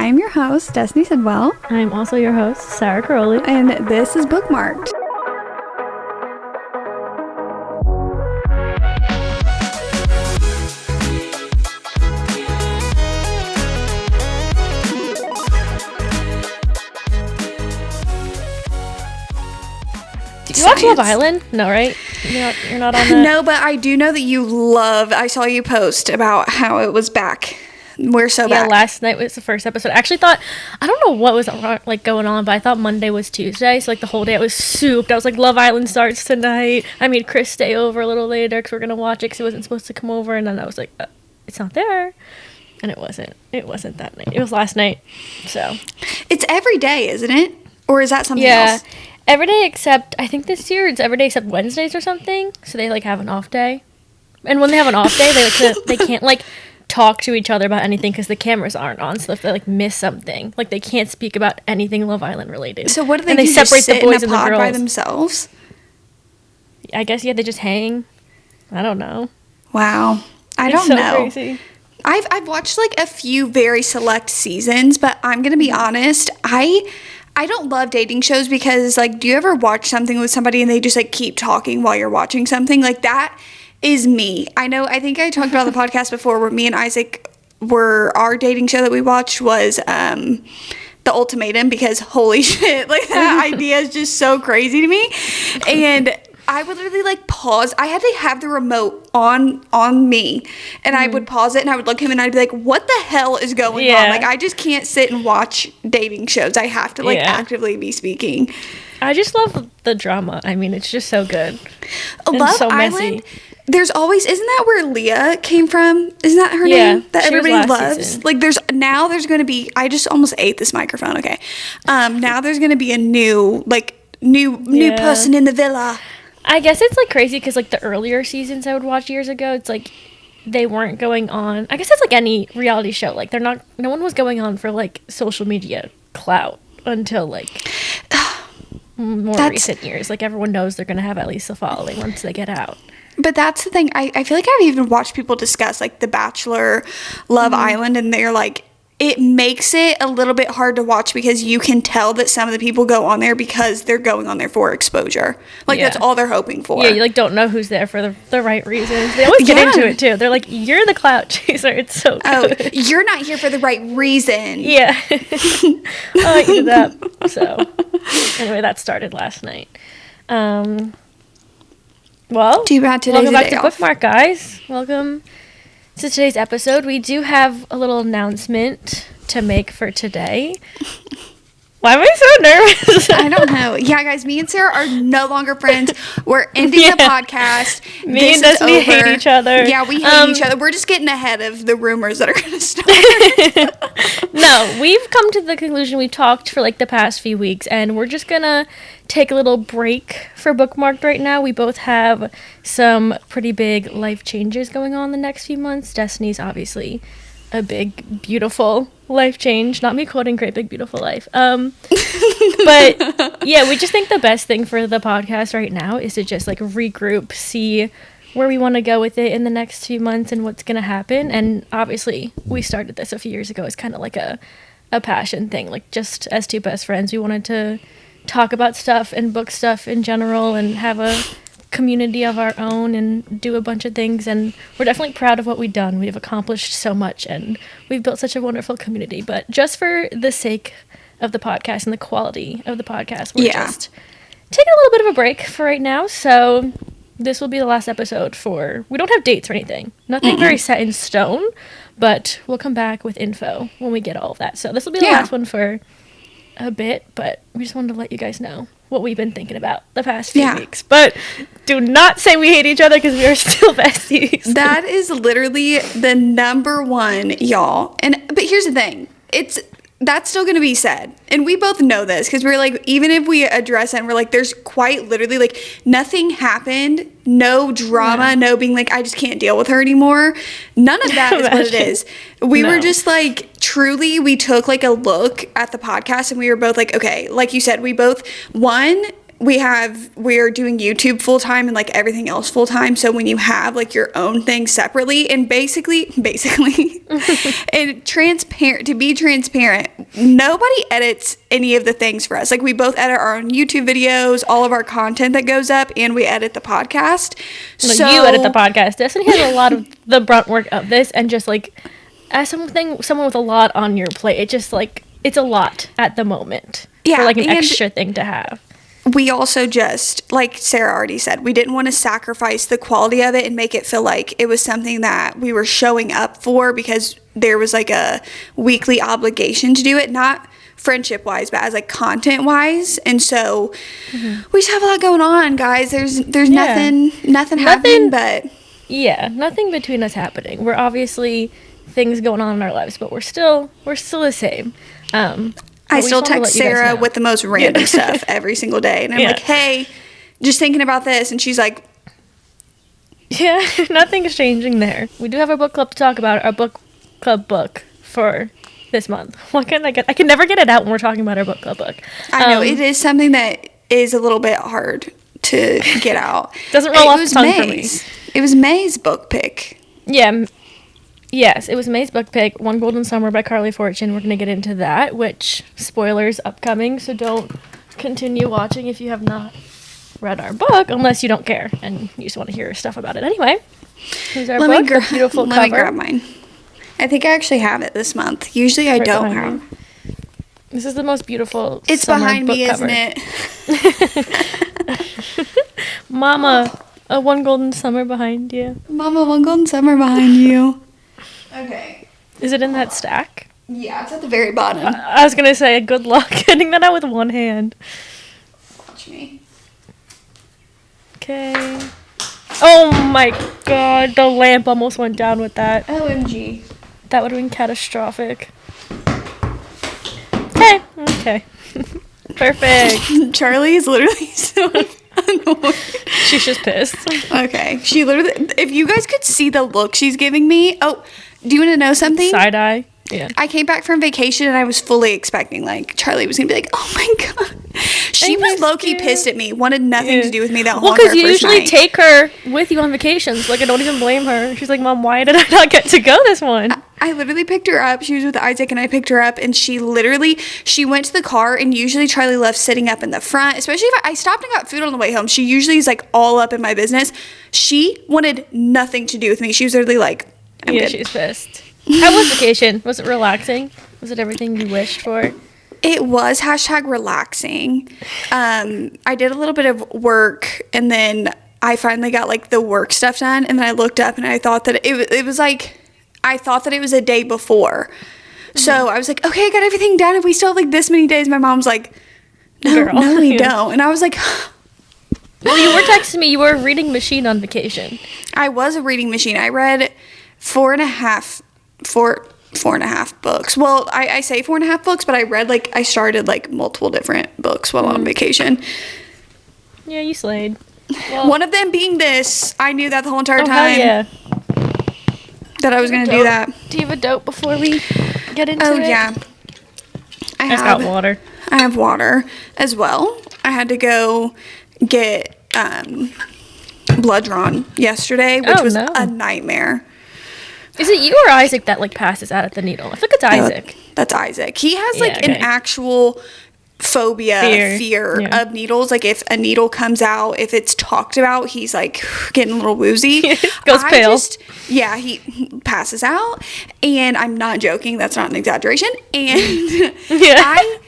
I'm your host, Destiny Sidwell. I'm also your host, Sarah Crowley. And this is Bookmark'd. Do you watch Love Island? No, right? You're not on that? No, but I do know that you love, I saw you post about how it was back. We're so back. Yeah, last night was the first episode. I actually thought, I don't know what was like going on, but I thought Monday was Tuesday, so like the whole day I was souped. I was like, Love Island starts tonight. I made Chris stay over a little later because we're going to watch it because he wasn't supposed to come over, and then I was like, it's not there. And it wasn't that night. It was last night, so. It's every day, isn't it? Or is that something else? Yeah, every day except, I think this year it's every day except Wednesdays or something, so they like have an off day. And when they have an off day, they can't like talk to each other about anything because the cameras aren't on, so if they like miss something, like they can't speak about anything Love Island related. So what do they and do? They separate the boys in a and the pod girls by themselves? I guess they just hang. I don't know. Wow, I don't so know. Crazy. I've watched like a few very select seasons, but I'm gonna be honest, I don't love dating shows because like, do you ever watch something with somebody and they just like keep talking while you're watching something? Like that is me. I think I talked about on the podcast before where me and Isaac our dating show that we watched was The Ultimatum, because holy shit, like that idea is just so crazy to me. And I would literally like pause. I had to have the remote on me, and I would pause it and I would look at him and I'd be like, what the hell is going on? Like I just can't sit and watch dating shows. I have to like actively be speaking. I just love the drama. I mean, it's just so good. Love so Island. messy. There's always, isn't that where Leah came from? Isn't that her name that everybody loves? Season. Like there's going to be, I just almost ate this microphone. Okay. Now there's going to be a new person in the villa. I guess it's like crazy because like the earlier seasons I would watch years ago, it's like they weren't going on. I guess it's like any reality show. Like no one was going on for like social media clout until like more recent years. Like everyone knows they're going to have at least a following once they get out. But that's the thing. I feel like I've even watched people discuss like The Bachelor, Love Island, and they're like, it makes it a little bit hard to watch because you can tell that some of the people go on there because they're going on there for exposure. Like that's all they're hoping for. Yeah, you like don't know who's there for the right reasons. They always get into it too. They're like, you're the clout chaser. It's so good. Oh, you're not here for the right reason. Yeah. I eat it up. So anyway, that started last night. Well, welcome back to Bookmark, guys. Welcome to today's episode. We do have a little announcement to make for today. Why am I so nervous? I don't know. Yeah, guys, me and Sarah are no longer friends. We're ending the podcast. Me and Destiny hate each other. Yeah, we hate each other. We're just getting ahead of the rumors that are going to start. No, we've come to the conclusion. We've talked for like the past few weeks, and we're just going to take a little break for Bookmark'd right now. We both have some pretty big life changes going on the next few months. Destiny's obviously a big, beautiful life change. Not me quoting Great Big Beautiful Life. But yeah, we just think the best thing for the podcast right now is to just like regroup, see where we want to go with it in the next few months and what's going to happen. And obviously we started this a few years ago. It's kind of like a passion thing. Like just as two best friends, we wanted to talk about stuff and book stuff in general and have a community of our own and do a bunch of things, and we're definitely proud of what we've done. We've accomplished so much and we've built such a wonderful community, but just for the sake of the podcast and the quality of the podcast, we're just taking a little bit of a break for right now. So this will be the last episode we don't have dates or anything, nothing very set in stone, but we'll come back with info when we get all of that. So this will be the last one for a bit, but we just wanted to let you guys know what we've been thinking about the past few weeks. But do not say we hate each other because we are still besties. That is literally the number one, y'all. But here's the thing. That's still going to be said. And we both know this because we're like, even if we address it and we're like, there's quite literally like nothing happened, no drama, no being like, I just can't deal with her anymore. None of that is what it is. We were just like, truly, we took like a look at the podcast and we were both like, okay, like you said, we both, we're doing YouTube full time and like everything else full time. So when you have like your own thing separately, and basically and to be transparent, nobody edits any of the things for us. Like we both edit our own YouTube videos, all of our content that goes up, and we edit the podcast. No, so you edit the podcast. Destiny has a lot of the brunt work of this, and just like as someone with a lot on your plate, it just like it's a lot at the moment. Yeah, for like an extra thing to have. We also just, like Sarah already said, we didn't want to sacrifice the quality of it and make it feel like it was something that we were showing up for because there was like a weekly obligation to do it, not friendship wise, but as like content wise. And so we just have a lot going on, guys. There's nothing happening, but nothing between us happening. We're obviously things going on in our lives, but we're still the same. I still text Sarah with the most random stuff every single day. And I'm like, hey, just thinking about this. And she's like, yeah, nothing's changing there. We do have our book club to talk about, our book club book for this month. What can I get? I can never get it out when we're talking about our book club book. I know, it is something that is a little bit hard to get out. Doesn't roll off the tongue for me. It was May's book pick. Yeah. Yes, it was May's book pick, One Golden Summer by Carly Fortune. We're going to get into that, which, spoilers upcoming, so don't continue watching if you have not read our book, unless you don't care and you just want to hear stuff about it. Anyway, here's our book, the beautiful cover. Let me grab mine. I think I actually have it this month. Usually I don't have. This is the most beautiful It's summer behind book me, cover. isn't it? Mama, a One Golden Summer behind you. Mama, One Golden Summer behind you. Okay. Is it in that stack? Yeah, it's at the very bottom. I was going to say, good luck getting that out with one hand. Watch me. Okay. Oh my god, the lamp almost went down with that. OMG. That would have been catastrophic. Okay. Perfect. Charlie is literally so annoyed. She's just pissed. Okay. She literally, if you guys could see the look she's giving me. Oh, do you want to know something? Side eye. Yeah. I came back from vacation and I was fully expecting like Charlie was gonna be like, oh my god. She was low-key pissed at me, wanted nothing to do with me that whole because you usually take her with you on vacations. Like, I don't even blame her. She's like, Mom, why did I not get to go this one? I literally picked her up. She was with Isaac and I picked her up and she went to the car, and usually Charlie left sitting up in the front, especially if I stopped and got food on the way home. She usually is like all up in my business. She wanted nothing to do with me. She was literally like, I'm good. She's pissed. How was vacation? Was it relaxing? Was it everything you wished for? It was #relaxing. I did a little bit of work, and then I finally got like the work stuff done, and then I looked up and I thought that it was like, I thought that it was a day before. So I was like, okay, I got everything done. If we still have like this many days, my mom's like, no, we don't. And I was like, well, you were texting me. You were a reading machine on vacation. I was a reading machine. I read four and a half books. Well, I say 4.5 books, but I started like multiple different books while on vacation. Yeah, you slayed. Well, one of them being this. I knew that the whole entire time. Hell yeah. That I was going to do that. Do you have a dope before we get into it? Oh, yeah. I got water. I have water as well. I had to go get blood drawn yesterday, which was a nightmare. Is it you or Isaac that like passes out at the needle? I think it's Isaac. That's Isaac. He has an actual fear of needles. Like if a needle comes out, if it's talked about, he's like getting a little woozy. Goes pale. He passes out, and I'm not joking. That's not an exaggeration. And I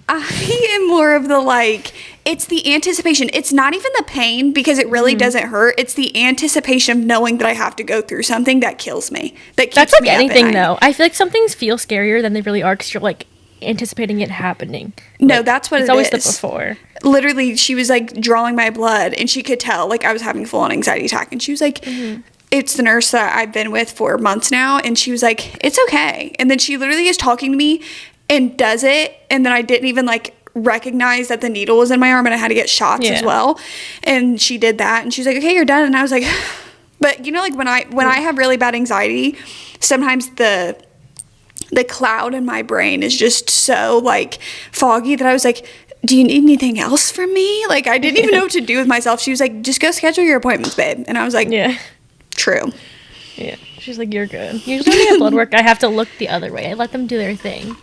am more of the like, it's the anticipation. It's not even the pain because it really doesn't hurt. It's the anticipation of knowing that I have to go through something that kills me. That's like anything though. I feel like some things feel scarier than they really are because you're like anticipating it happening. No, that's what it is. It's always the before. Literally, she was like drawing my blood and she could tell like I was having a full-on anxiety attack, and she was like, it's the nurse that I've been with for months now, and she was like, it's okay. And then she literally is talking to me and does it, and then I didn't even like recognize that the needle was in my arm and I had to get shots as well. And she did that, and she's like, okay, you're done. And I was like, but you know, like when I have really bad anxiety, sometimes the cloud in my brain is just so like foggy that I was like, do you need anything else from me? Like, I didn't even know what to do with myself. She was like, just go schedule your appointments, babe. And I was like, Yeah. True. Yeah. She's like, you're good. Usually when I get blood work, I have to look the other way. I let them do their thing.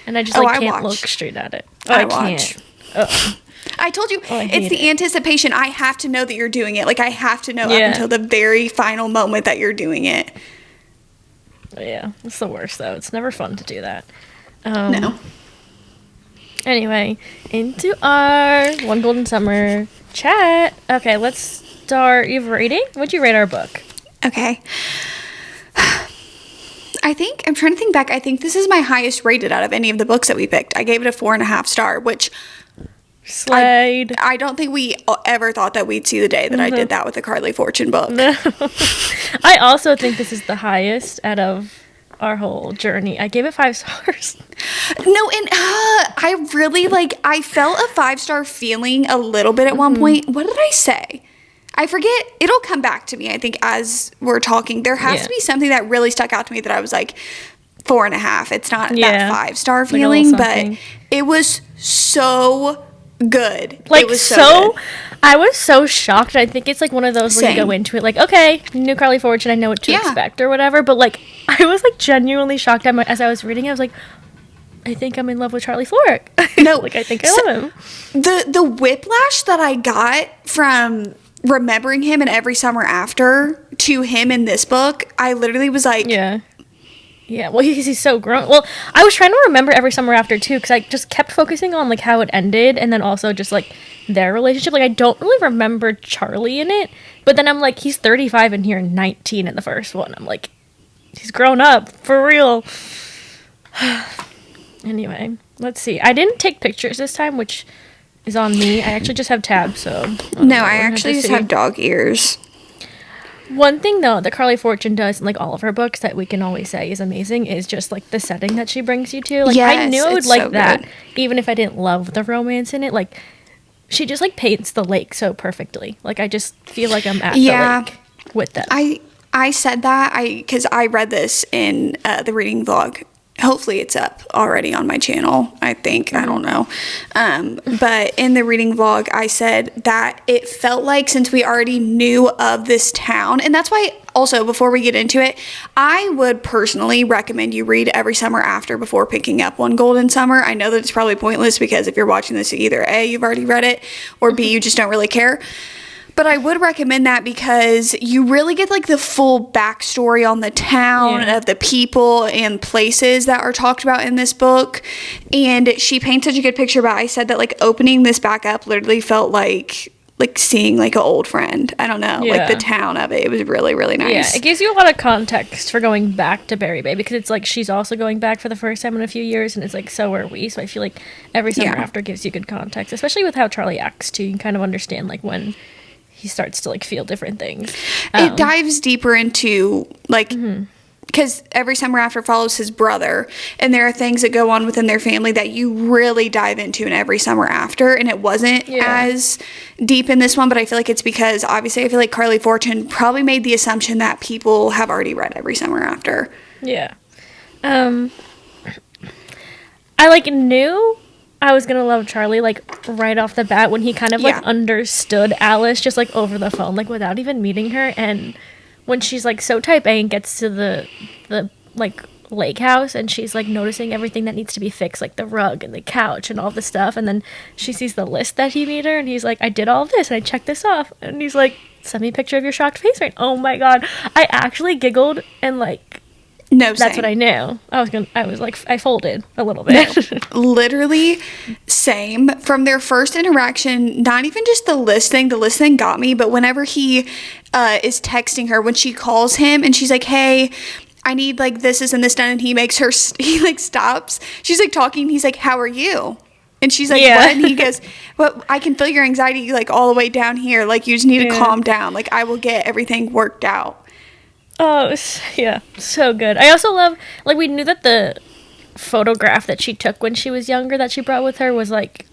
And I just, can't look straight at it. Oh, I watch. can't. Oh. I told you, it's the anticipation. I have to know that you're doing it. Like, I have to know up until the very final moment that you're doing it. Yeah. It's the worst, though. It's never fun to do that. No. Anyway, into our One Golden Summer chat. Okay, let's start. You have a rating? What'd you rate our book? Okay. I'm trying to think back. I think this is my highest rated out of any of the books that we picked. I gave it a 4.5 star, which Slide. I don't think we ever thought that we'd see the day that I did that with the Carly Fortune book. No. I also think this is the highest out of our whole journey. I gave it 5 stars. No, and I really I felt a 5-star feeling a little bit at one point. What did I say? I forget. It'll come back to me, I think, as we're talking. There has to be something that really stuck out to me that I was like, 4.5. It's not that 5-star feeling, but it was so good. Like, it was so good. I was so shocked. I think it's like one of those where you go into it like, okay, new Carly Fortune, I know what to expect or whatever. But like, I was like genuinely shocked as I was reading. I was like, I think I'm in love with Charlie Florrick. No, like I think I love him. The whiplash that I got from remembering him in Every Summer After to him in this book, I literally was like, yeah, well, he's so grown. Well, I was trying to remember Every Summer After, too, because I just kept focusing on, like, how it ended, and then also just, like, their relationship. Like, I don't really remember Charlie in it, but then I'm like, he's 35 in here and 19 in the first one. I'm like, he's grown up, for real. Anyway, let's see. I didn't take pictures this time, which is on me. I actually just have tabs, so... I actually just have dog ears. One thing, though, that Carly Fortune does in, like, all of her books that we can always say is amazing is just, like, the setting that she brings you to. Like, I knew I would like so that, even if I didn't love the romance in it. Like, she just, like, paints the lake so perfectly. Like, I just feel like I'm at the lake with them. I said that because I read this in the reading vlog. Hopefully it's up already on my channel, I think. I don't know. But in the reading vlog, I said that it felt like since we already knew of this town, and that's why also before we get into it, I would personally recommend you read Every Summer After before picking up One Golden Summer. I know that it's probably pointless because if you're watching this, either A, you've already read it, or B, you just don't really care. But I would recommend that because you really get like the full backstory on the town of the people and places that are talked about in this book. And she paints such a good picture. But I said that like opening this back up literally felt like seeing like an old friend. I don't know, like the town of it. It was really, really nice. Yeah, it gives you a lot of context for going back to Berry Bay because it's like she's also going back for the first time in a few years, and it's like so are we. So I feel like Every Summer After gives you good context, especially with how Charlie acts too. You can kind of understand like when he starts to like feel different things. It dives deeper into like because Every Summer After follows his brother, and there are things that go on within their family that you really dive into in Every Summer After, and it wasn't as deep in this one, but I feel like it's because obviously I feel like Carly Fortune probably made the assumption that people have already read Every Summer After. Yeah. I like knew I was gonna love Charlie like right off the bat when he kind of like understood Alice just like over the phone, like without even meeting her. And when she's like so type A and gets to the like lake house and she's like noticing everything that needs to be fixed, like the rug and the couch and all the stuff, and then she sees the list that he made her and he's like, I did all of this and I checked this off, and he's like, send me a picture of your shocked face, right? Oh my god, I actually giggled and like that's what I knew. I was like, I folded a little bit. No, literally same. From their first interaction, not even just the list thing got me, but whenever he is texting her, when she calls him and she's like, hey, I need like this and this done, and he makes her, he like stops. She's like talking, he's like, how are you? And she's like, what? And he goes, well, I can feel your anxiety like all the way down here. Like you just need to calm down. Like I will get everything worked out. Oh, yeah, so good. I also love, like, we knew that the photograph that she took when she was younger that she brought with her was, like,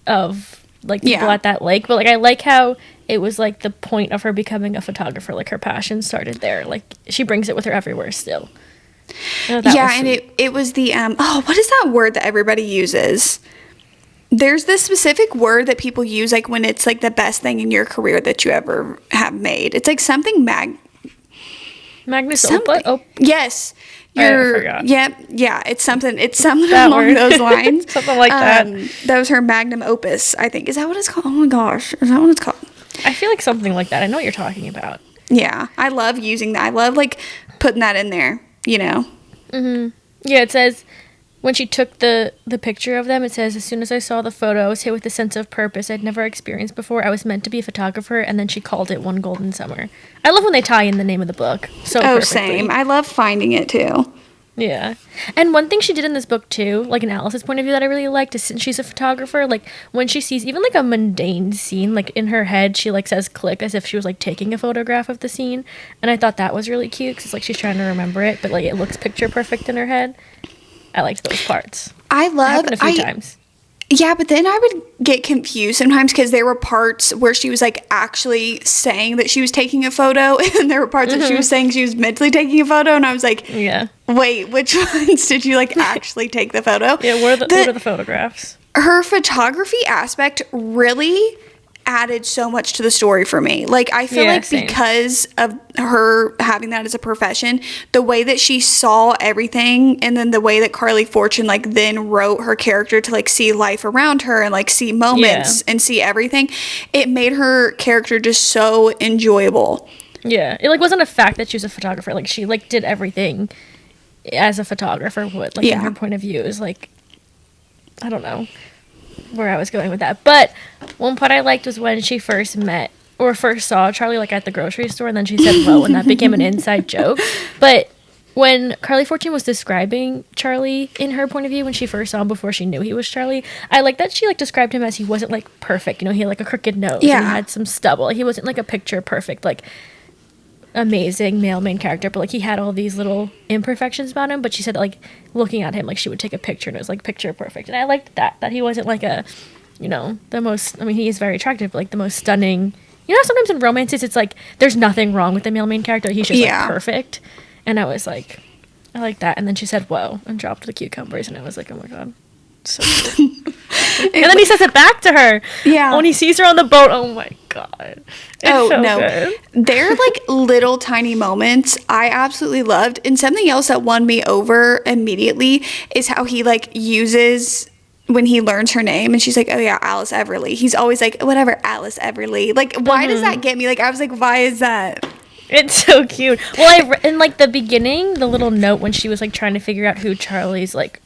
of, like, people at that lake. But, like, I like how it was, like, the point of her becoming a photographer. Like, her passion started there. Like, she brings it with her everywhere still. Yeah, and it was the, what is that word that everybody uses? There's this specific word that people use, like, when it's, like, the best thing in your career that you ever have made. It's, like, something Magnus something. Opus? Yes. I forgot. Yeah, it's something That along word. those lines. Something like that. That was her magnum opus, I think. Is that what it's called? Oh my gosh. Is that what it's called? I feel like something like that. I know what you're talking about. Yeah. I love using that. I love, like, putting that in there, you know? Mm-hmm. Yeah, it says, when she took the picture of them, it says, as soon as I saw the photo, I was hit with a sense of purpose I'd never experienced before. I was meant to be a photographer, and then she called it One Golden Summer. I love when they tie in the name of the book so perfectly. Same. I love finding it, too. Yeah. And one thing she did in this book, too, like in Alice's point of view that I really liked, is since she's a photographer, like, when she sees even, like, a mundane scene, like, in her head, she, like, says click as if she was, like, taking a photograph of the scene. And I thought that was really cute, because it's like she's trying to remember it, but, like, it looks picture perfect in her head. I liked those parts. It happened a few times. Yeah, but then I would get confused sometimes because there were parts where she was, like, actually saying that she was taking a photo, and there were parts that she was saying she was mentally taking a photo, and I was like, Yeah. wait, which ones did you, like, actually take the photo? Yeah, what are the photographs? Her photography aspect really added so much to the story for me. Like, I feel like same. because of her having that as a profession, the way that she saw everything, and then the way that Carly Fortune, like, then wrote her character to, like, see life around her and, like, see moments and see everything, it made her character just so enjoyable. Yeah. It, like, wasn't a fact that she was a photographer. Like, she, like, did everything as a photographer would. Like, in her point of view. It was, like, I don't know where I was going with that. But one part I liked was when she first saw Charlie, like, at the grocery store, and then she said whoa, and that became an inside joke. But when Carly Fortune was describing Charlie in her point of view when she first saw him before she knew he was Charlie, I like that she, like, described him as he wasn't, like, perfect. You know, he had, like, a crooked nose. Yeah. And he had some stubble. He wasn't, like, a picture perfect, like, amazing male main character, but, like, he had all these little imperfections about him. But she said, like, looking at him, like, she would take a picture and it was, like, picture perfect. And I liked that he wasn't, like, a, you know, the most, I mean, he is very attractive, but, like, the most stunning, you know, sometimes in romances it's like there's nothing wrong with the male main character, he's just like perfect. And I was like, I like that. And then she said whoa and dropped the cucumbers, and I was like, oh my god, so cute. And then he says it back to her. Yeah. When he sees her on the boat, oh my god. It's so good. They're, like, little tiny moments I absolutely loved. And something else that won me over immediately is how he, like, uses when he learns her name and she's like, oh yeah, Alice Everly. He's always like, whatever, Alice Everly. Like, why does that get me? Like, I was like, why is that? It's so cute. Well, in, like, the beginning, the little note when she was, like, trying to figure out who Charlie's, like,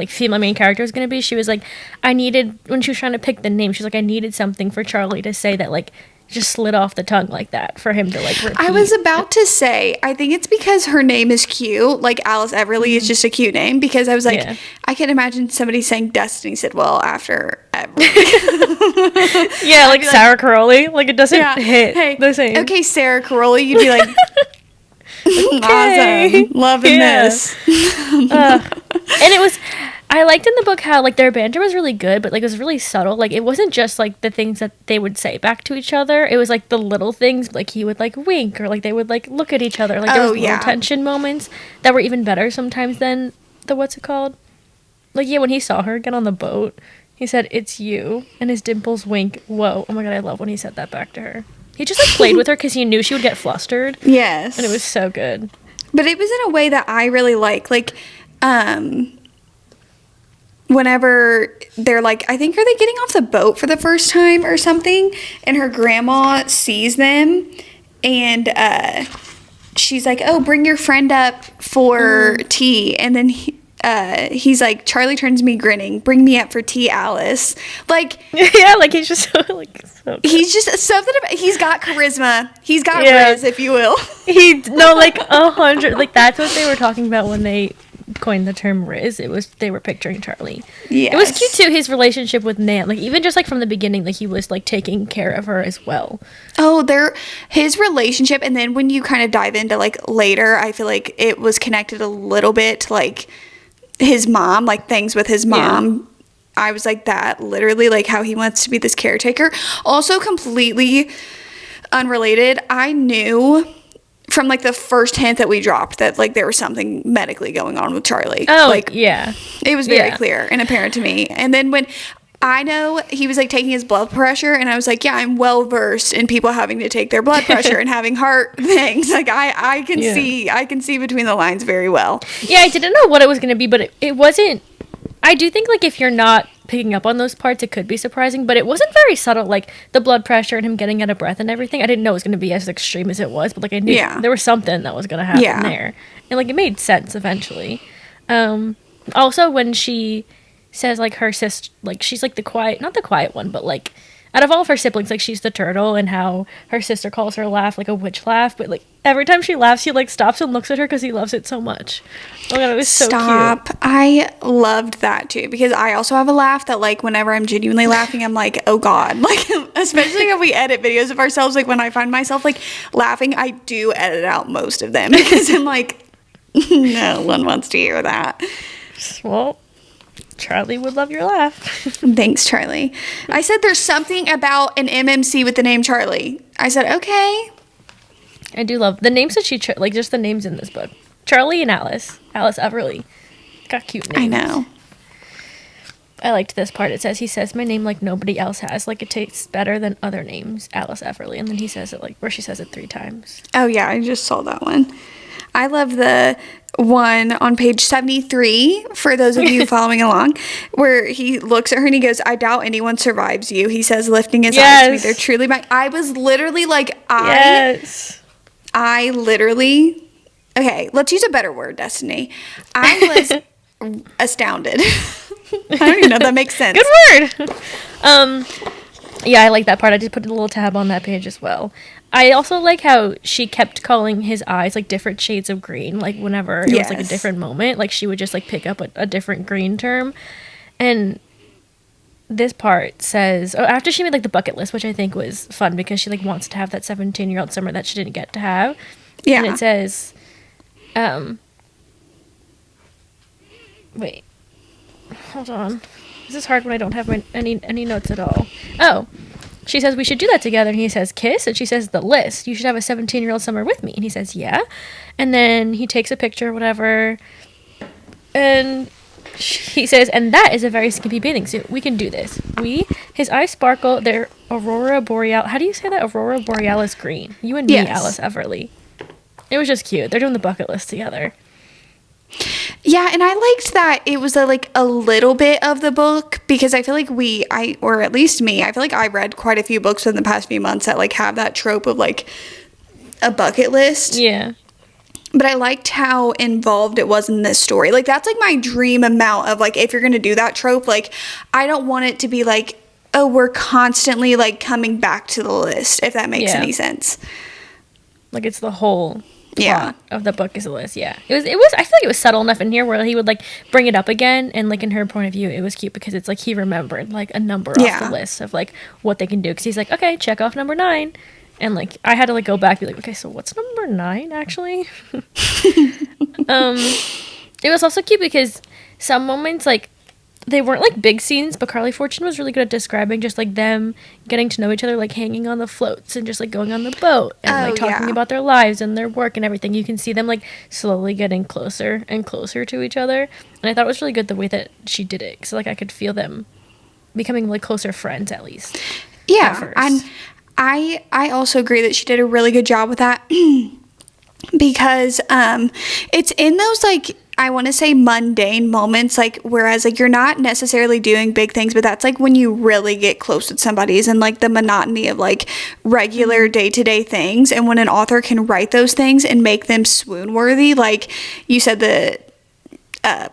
female main character was going to be, she was like, when she was trying to pick the name, she's like, I needed something for Charlie to say that, like, just slid off the tongue like that for him to, like, repeat. I was about to say, I think it's because her name is cute. Like, Alice Everly is just a cute name, because I was like, I can imagine somebody saying Destiny Sidwell after Everly. Yeah, like Sarah Caroli. Like, it doesn't hit the same. Okay, Sarah Caroli, you'd be like, awesome, loving this. And it was, I liked in the book how, like, their banter was really good, but, like, it was really subtle. Like, it wasn't just, like, the things that they would say back to each other. It was, like, the little things. Like, he would, like, wink, or, like, they would, like, look at each other. Like, there was little tension moments that were even better sometimes than the, what's it called? Like, yeah, when he saw her get on the boat, he said, it's you, and his dimples wink. Whoa. Oh my god, I love when he said that back to her. He just, like, played with her because he knew she would get flustered. Yes. And it was so good. But it was in a way that I really like. Like, whenever they're like, I think, are they getting off the boat for the first time or something? And her grandma sees them, and she's like, oh, bring your friend up for tea. And then he's like, Charlie turns to me grinning, bring me up for tea, Alice. Like, yeah, like, he's just so, like, so good. He's just something about, he's got charisma. He's got riz, if you will. Like, 100. Like, that's what they were talking about when they coined the term riz. They were picturing Charlie. Yeah. It was cute too, his relationship with Nan. Like, even just, like, from the beginning, like, he was, like, taking care of her as well. Oh, his relationship, and then when you kind of dive into, like, later, I feel like it was connected a little bit to, like, his mom, like, things with his mom. Yeah. I was like, that literally, like, how he wants to be this caretaker. Also, completely unrelated, I knew from, like, the first hint that we dropped that, like, there was something medically going on with Charlie. Oh, like, yeah. It was very clear and apparent to me. And then when I know he was like taking his blood pressure, and I was like, yeah, I'm well versed in people having to take their blood pressure and having heart things. Like I can see between the lines very well. Yeah, I didn't know what it was going to be, but it wasn't. I do think like if you're not picking up on those parts, it could be surprising, but it wasn't very subtle. Like the blood pressure and him getting out of breath and everything. I didn't know it was going to be as extreme as it was, but like I knew there was something that was going to happen there, and like it made sense eventually. Also, when she says like her sister, like she's like not the quiet one, but like out of all of her siblings, like she's the turtle, and how her sister calls her laugh like a witch laugh, but like every time she laughs, he like stops and looks at her because he loves it so much. Oh god, it was so cute. I loved that too, because I also have a laugh that like whenever I'm genuinely laughing, I'm like, oh god, like especially if we edit videos of ourselves, like when I find myself like laughing, I do edit out most of them because I'm like, no one wants to hear that. Well, Charlie would love your laugh. Thanks, Charlie. I said there's something about an MMC with the name Charlie. I said, okay. I do love the names that she like just the names in this book. Charlie and Alice Everly. Got cute names. I know. I liked this part. It says, he says my name like nobody else has. Like it tastes better than other names. Alice Everly. And then he says it like, where she says it 3 times. Oh yeah, I just saw that one. I love the one on page 73, for those of you following along, where he looks at her and he goes, I doubt anyone survives you. He says, lifting his eyes to me, they're truly mine. I was literally like, I literally, okay, let's use a better word, Destiny. I was astounded. I don't even know if that makes sense. Good word. Yeah, I like that part. I just put a little tab on that page as well. I also like how she kept calling his eyes like different shades of green, like whenever it was like a different moment, like she would just like pick up a different green term. And this part says, after she made like the bucket list, which I think was fun because she like wants to have that 17-year-old summer that she didn't get to have. Yeah. And it says, wait, hold on. This is hard when I don't have any notes at all. Oh. She says, we should do that together. And he says, kiss? And she says, the list. You should have a 17-year-old summer with me. And he says, yeah. And then he takes a picture, whatever. And he says, and that is a very skimpy bathing suit. We can do this. His eyes sparkle. They're Aurora Boreal. How do you say that? Aurora Borealis green. You and me, Alice Everly. It was just cute. They're doing the bucket list together. Yeah, and I liked that it was a little bit of the book, because I feel like or at least me, I feel like I read quite a few books in the past few months that like have that trope of like a bucket list. Yeah. But I liked how involved it was in this story. Like that's like my dream amount of like, if you're going to do that trope, like I don't want it to be like, oh, we're constantly like coming back to the list, if that makes any sense. Like it's the whole plot of the book is a list. It was I feel like it was subtle enough in here where he would like bring it up again, and like in her point of view it was cute because it's like he remembered like a number off the list of like what they can do, because he's like, okay, check off number 9, and like I had to like go back and be like, okay, so what's number 9 actually? It was also cute because some moments like they weren't like big scenes, but Carly Fortune was really good at describing just like them getting to know each other, like hanging on the floats and just like going on the boat and like talking about their lives and their work and everything. You can see them like slowly getting closer and closer to each other, and I thought it was really good the way that she did it, because like I could feel them becoming like closer friends at least. And I also agree that she did a really good job with that because it's in those like, I want to say mundane moments, like whereas like you're not necessarily doing big things, but that's like when you really get close with somebody, is in like the monotony of like regular day-to-day things. And when an author can write those things and make them swoon worthy, like you said, the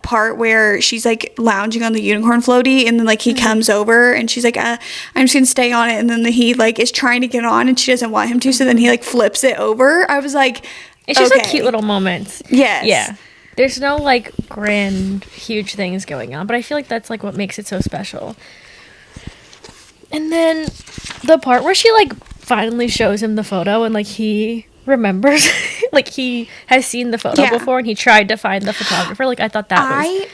part where she's like lounging on the unicorn floaty and then like he comes over and she's like, I'm just gonna stay on it, and then he like is trying to get on and she doesn't want him to, so then he like flips it over. I was like, it's just like cute little moments. Yeah. There's no, like, grand, huge things going on, but I feel like that's, like, what makes it so special. And then the part where she, like, finally shows him the photo and, like, he remembers, like, he has seen the photo before and he tried to find the photographer. Like, I thought that was...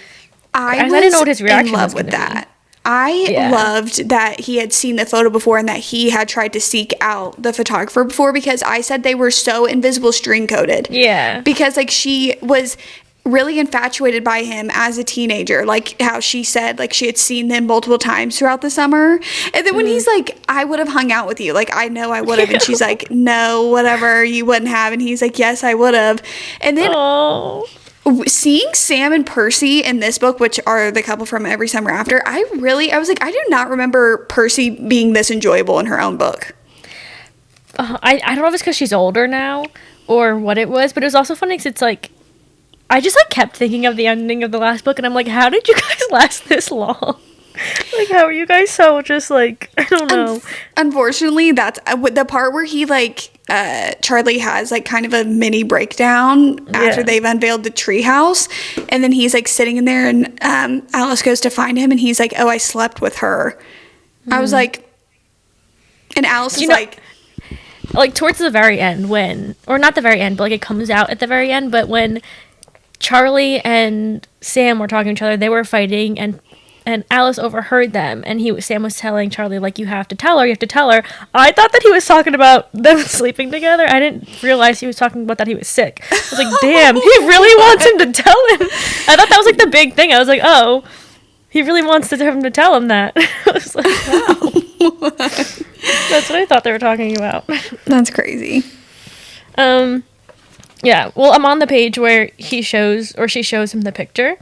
I didn't know what his reaction was going to be. I loved that he had seen the photo before and that he had tried to seek out the photographer before, because I said they were so invisible string coded. Yeah. Because, like, she was... really infatuated by him as a teenager, like how she said like she had seen them multiple times throughout the summer. And then when he's like, I would have hung out with you, like I know I would have, and she's like, no, whatever, you wouldn't have, and he's like, yes, I would have. And then seeing Sam and Percy in this book, which are the couple from Every Summer After, I was like, I do not remember Percy being this enjoyable in her own book. I don't know if it's because she's older now or what it was, but it was also funny because it's like, I just like kept thinking of the ending of the last book, and I'm like, how did you guys last this long? Like, how are you guys so just like, I don't know. Unfortunately, that's the part where he like Charlie has like kind of a mini breakdown after they've unveiled the treehouse, and then he's like sitting in there, and Alice goes to find him, and he's like, oh, I slept with her. I was like, and Alice is like towards the very end or not the very end, but like it comes out at the very end, but when Charlie and Sam were talking to each other, they were fighting, and Alice overheard them, and Sam was telling Charlie, like, you have to tell her. I thought that he was talking about them sleeping together. I didn't realize he was talking about that he was sick. I was like, damn, he really wants him to tell him. I thought that was like the big thing. I was like, oh, he really wants him to tell him that. I was like, wow. That's what I thought they were talking about. That's crazy. Yeah, well, I'm on the page where she shows him the picture,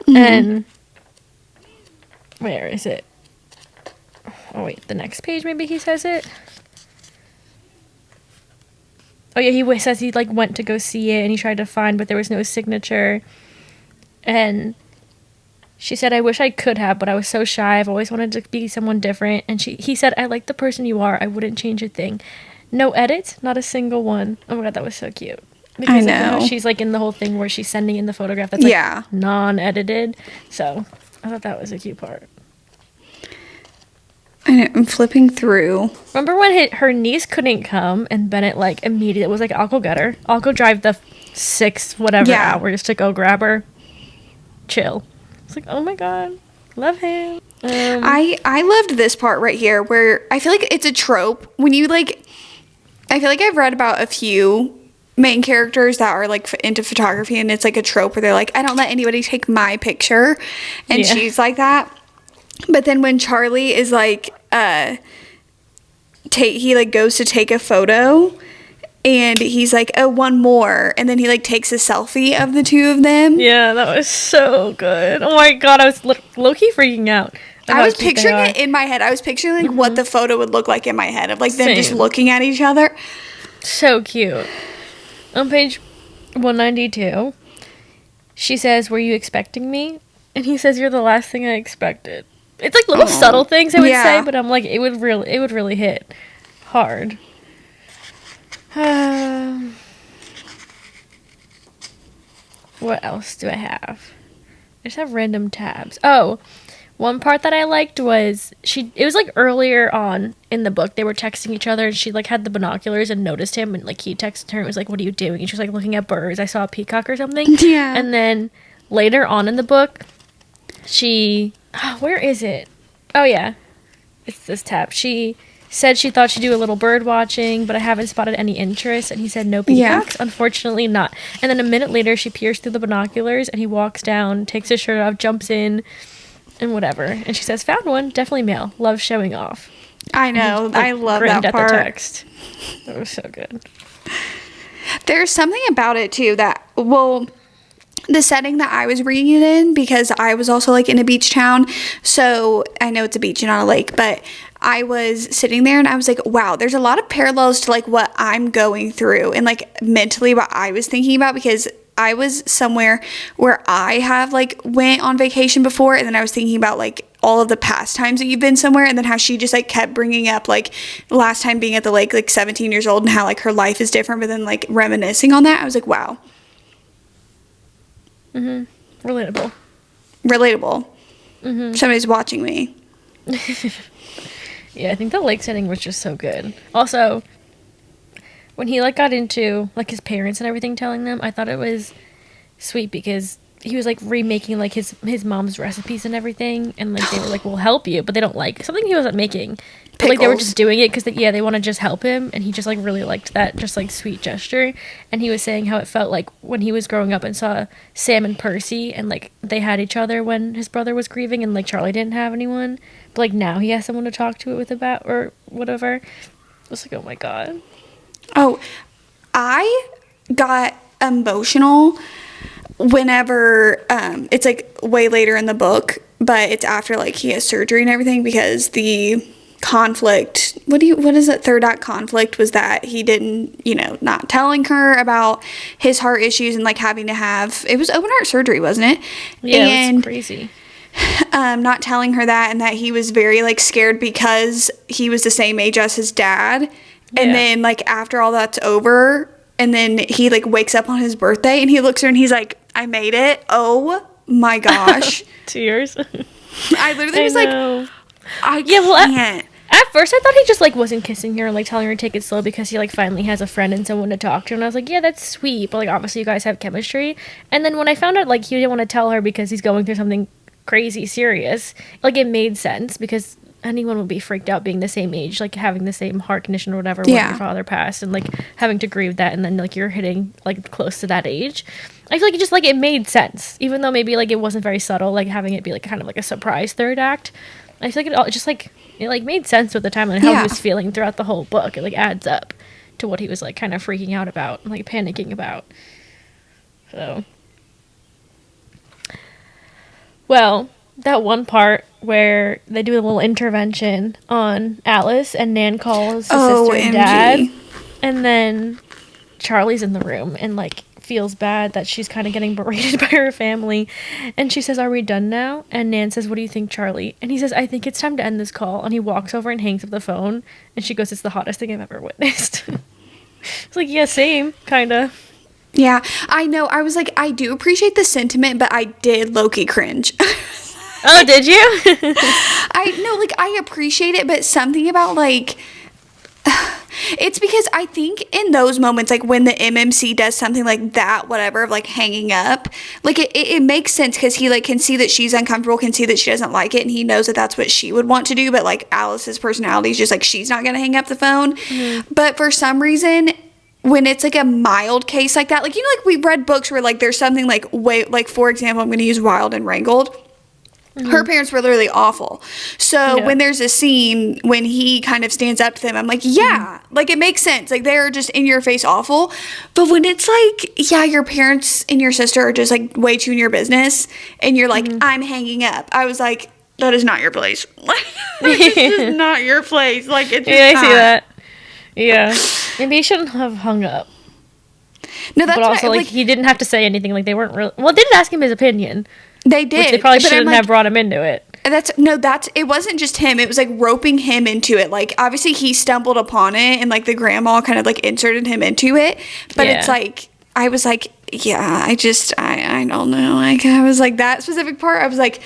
and where is it? Oh, wait, the next page, maybe he says it? Oh, yeah, he says he, like, went to go see it, and he tried to find, but there was no signature, and she said, I wish I could have, but I was so shy, I've always wanted to be someone different, and he said, I like the person you are, I wouldn't change a thing. No edits, not a single one. Oh my god, that was so cute. Because I know. She's like in the whole thing where she's sending in the photograph that's like non-edited. So I thought that was a cute part. I'm flipping through. Remember when her niece couldn't come and Bennett like immediately was like, I'll go get her. I'll go drive the 6 hours to go grab her. Chill. It's like, oh my god, love him. I loved this part right here where I feel like it's a trope when you like. I feel like I've read about a few main characters that are like into photography, and it's like a trope where they're like, I don't let anybody take my picture, and she's like that. But then when Charlie is like he like goes to take a photo, and he's like, oh, one more, and then he like takes a selfie of the two of them. Yeah, that was so good. Oh my god, I was low-key freaking out. I was picturing it in my head. I was picturing like what the photo would look like in my head of like them just looking at each other. So cute. On page 192, she says, were you expecting me? And he says, you're the last thing I expected. It's like little subtle things I would say, but I'm like, it would really hit hard. What else do I have? I just have random tabs. Oh, one part that I liked was it was like earlier on in the book, they were texting each other, and she like had the binoculars and noticed him, and like he texted her and was like, what are you doing? And she was like looking at birds. I saw a peacock or something. Yeah. And then later on in the book, where is it? Oh yeah, it's this tab. She said she thought she'd do a little bird watching, but I haven't spotted any interest. And he said, no peacocks? Yeah. Unfortunately not. And then a minute later, she peers through the binoculars, and he walks down, takes his shirt off, jumps in, and whatever. And she says, found one, definitely male. Love showing off. I know. Like, I love that part. The text. That was so good. There's something about it, too, that, well, the setting that I was reading it in, because I was also, like, in a beach town, so I know it's a beach and not a lake, but I was sitting there and I was like, wow, there's a lot of parallels to, like, what I'm going through and, like, mentally what I was thinking about, because I was somewhere where I have, like, went on vacation before, and then I was thinking about, like, all of the past times that you've been somewhere, and then how she just, like, kept bringing up, like, last time being at the lake, like, 17 years old, and how, like, her life is different, but then, like, reminiscing on that, I was like, wow. Mm-hmm. Relatable. Mm-hmm. Somebody's watching me. Yeah, I think the lake setting was just so good. Also, when he, like, got into, like, his parents and everything telling them, I thought it was sweet because he was like remaking like his mom's recipes and everything, and like they were like, we'll help you, but they don't like something he wasn't making. But, like, they were just doing it because they want to just help him, and he just like really liked that just like sweet gesture. And he was saying how it felt like when he was growing up and saw Sam and Percy, and like they had each other when his brother was grieving, and like Charlie didn't have anyone, but like now he has someone to talk to it with about or whatever. I was like, oh my god. Oh, I got emotional whenever it's like way later in the book, but it's after like he has surgery and everything, because the conflict, what is that third act conflict, was that he didn't, not telling her about his heart issues and like having to have, it was open heart surgery, wasn't it? Yeah, and it's crazy. Not telling her that, and that he was very like scared because he was the same age as his dad. And then like after all that's over, and then he like wakes up on his birthday and he looks at her and he's like, I made it. Oh my gosh. Tears. I literally was like, I can't. At first I thought he just like wasn't kissing her and like telling her to take it slow because he like finally has a friend and someone to talk to, and I was like, yeah, that's sweet, but like obviously you guys have chemistry. And then when I found out like he didn't want to tell her because he's going through something crazy serious, like it made sense, because anyone would be freaked out being the same age, like having the same heart condition or whatever when your father passed, and like having to grieve that, and then like you're hitting like close to that age. I feel like it just like it made sense, even though maybe like it wasn't very subtle, like having it be like kind of like a surprise third act. I feel like it just like it like made sense with the time and how he was feeling throughout the whole book. It like adds up to what he was like kind of freaking out about and like panicking about. So, well, that one part where they do a little intervention on Alice and Nan calls his sister and dad, and then Charlie's in the room and like feels bad that she's kind of getting berated by her family, and she says, are we done now? And Nan says, what do you think, Charlie? And he says, I think it's time to end this call. And he walks over and hangs up the phone, and she goes, it's the hottest thing I've ever witnessed. It's like, yeah, same, kind of. Yeah, I know. I was like, I do appreciate the sentiment, but I did low-key cringe. Oh, did you? I know, like, I appreciate it, but something about, like, it's because I think in those moments, like, when the MMC does something like that, whatever, of, like, hanging up, like, it makes sense, because he, like, can see that she's uncomfortable, can see that she doesn't like it, and he knows that that's what she would want to do, but, like, Alice's personality is just, like, she's not gonna hang up the phone. Mm-hmm. But for some reason, when it's like a mild case like that, like, like we read books where like there's something like like, for example, I'm going to use Wild and Wrangled. Mm-hmm. Her parents were literally awful. So when there's a scene when he kind of stands up to them, I'm like, like it makes sense. Like they're just in your face awful. But when it's like, your parents and your sister are just like way too in your business, and you're like, I'm hanging up. I was like, that is not your place. It's just not your place. Like it's just I see that. Yeah. Maybe he shouldn't have hung up. No, that's but also, like, he didn't have to say anything. Like, they weren't really... Well, they didn't ask him his opinion. They did. Which they probably shouldn't have brought him into it. It wasn't just him. It was, like, roping him into it. Like, obviously, he stumbled upon it, and, like, the grandma kind of, like, inserted him into it. But it's, like... I was, like, I don't know. Like, I was, like, that specific part, I was, like...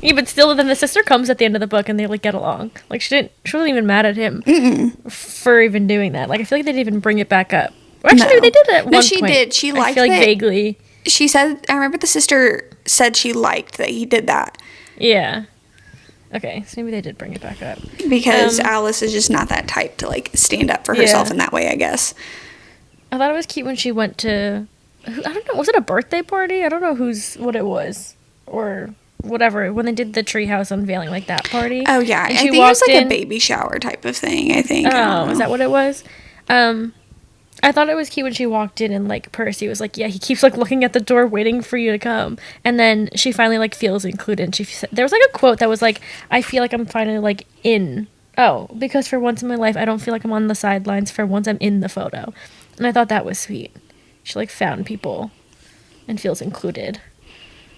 Yeah, but still, then the sister comes at the end of the book and they like get along. Like she wasn't even mad at him for even doing that. Like I feel like they didn't even bring it back up. Well, actually, they did at one point. No, she did. She liked it. I feel like vaguely. She said, I remember the sister said she liked that he did that. Yeah. Okay, so maybe they did bring it back up. Because Alice is just not that type to like stand up for herself in that way, I guess. I thought it was cute when she went to, I don't know, was it a birthday party? I don't know what it was. Or... whatever, when they did the treehouse unveiling, like that party. Oh yeah, I think it was like a baby shower type of thing. I think. Oh, is that what it was? I thought it was cute when she walked in and like Percy was like, "Yeah, he keeps like looking at the door, waiting for you to come." And then she finally like feels included. And she said, there was like a quote that was like, "I feel like I'm finally like in." Oh, because for once in my life, I don't feel like I'm on the sidelines. For once, I'm in the photo, and I thought that was sweet. She like found people, and feels included.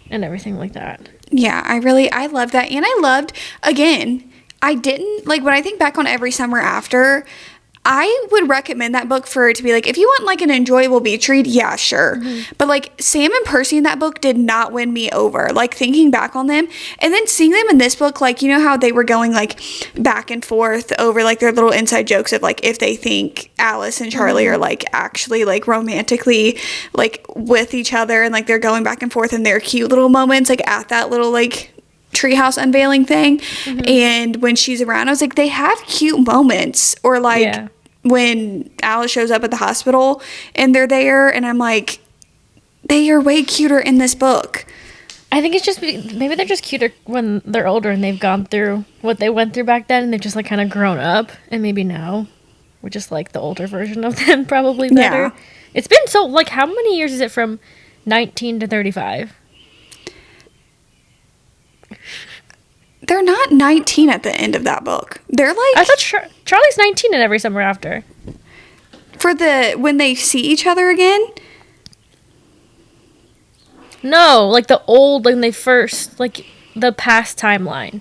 And everything like that. Yeah, I love that. And I loved, again, I didn't, like, when I think back on every summer after, I would recommend that book for it to be like, if you want like an enjoyable beach read, yeah, sure. But like Sam and Percy in that book did not win me over. Like thinking back on them and then seeing them in this book, like, you know how they were going like back and forth over like their little inside jokes of like if they think Alice and Charlie are like actually like romantically like with each other, and like they're going back and forth in their cute little moments like at that little like treehouse unveiling thing. And when she's around, I was like, they have cute moments. Or like when Alice shows up at the hospital and they're there, and I'm like, they are way cuter in this book. I think it's just maybe they're just cuter when they're older and they've gone through what they went through back then, and they've just like kind of grown up, and maybe now we're just like the older version of them probably better. Yeah. It's been so like, how many years is it from 19 to 35? They're not 19 at the end of that book. They're like, I thought Charlie's 19 in Every Summer After. For when they see each other again? No, like the old, like when they first, like the past timeline.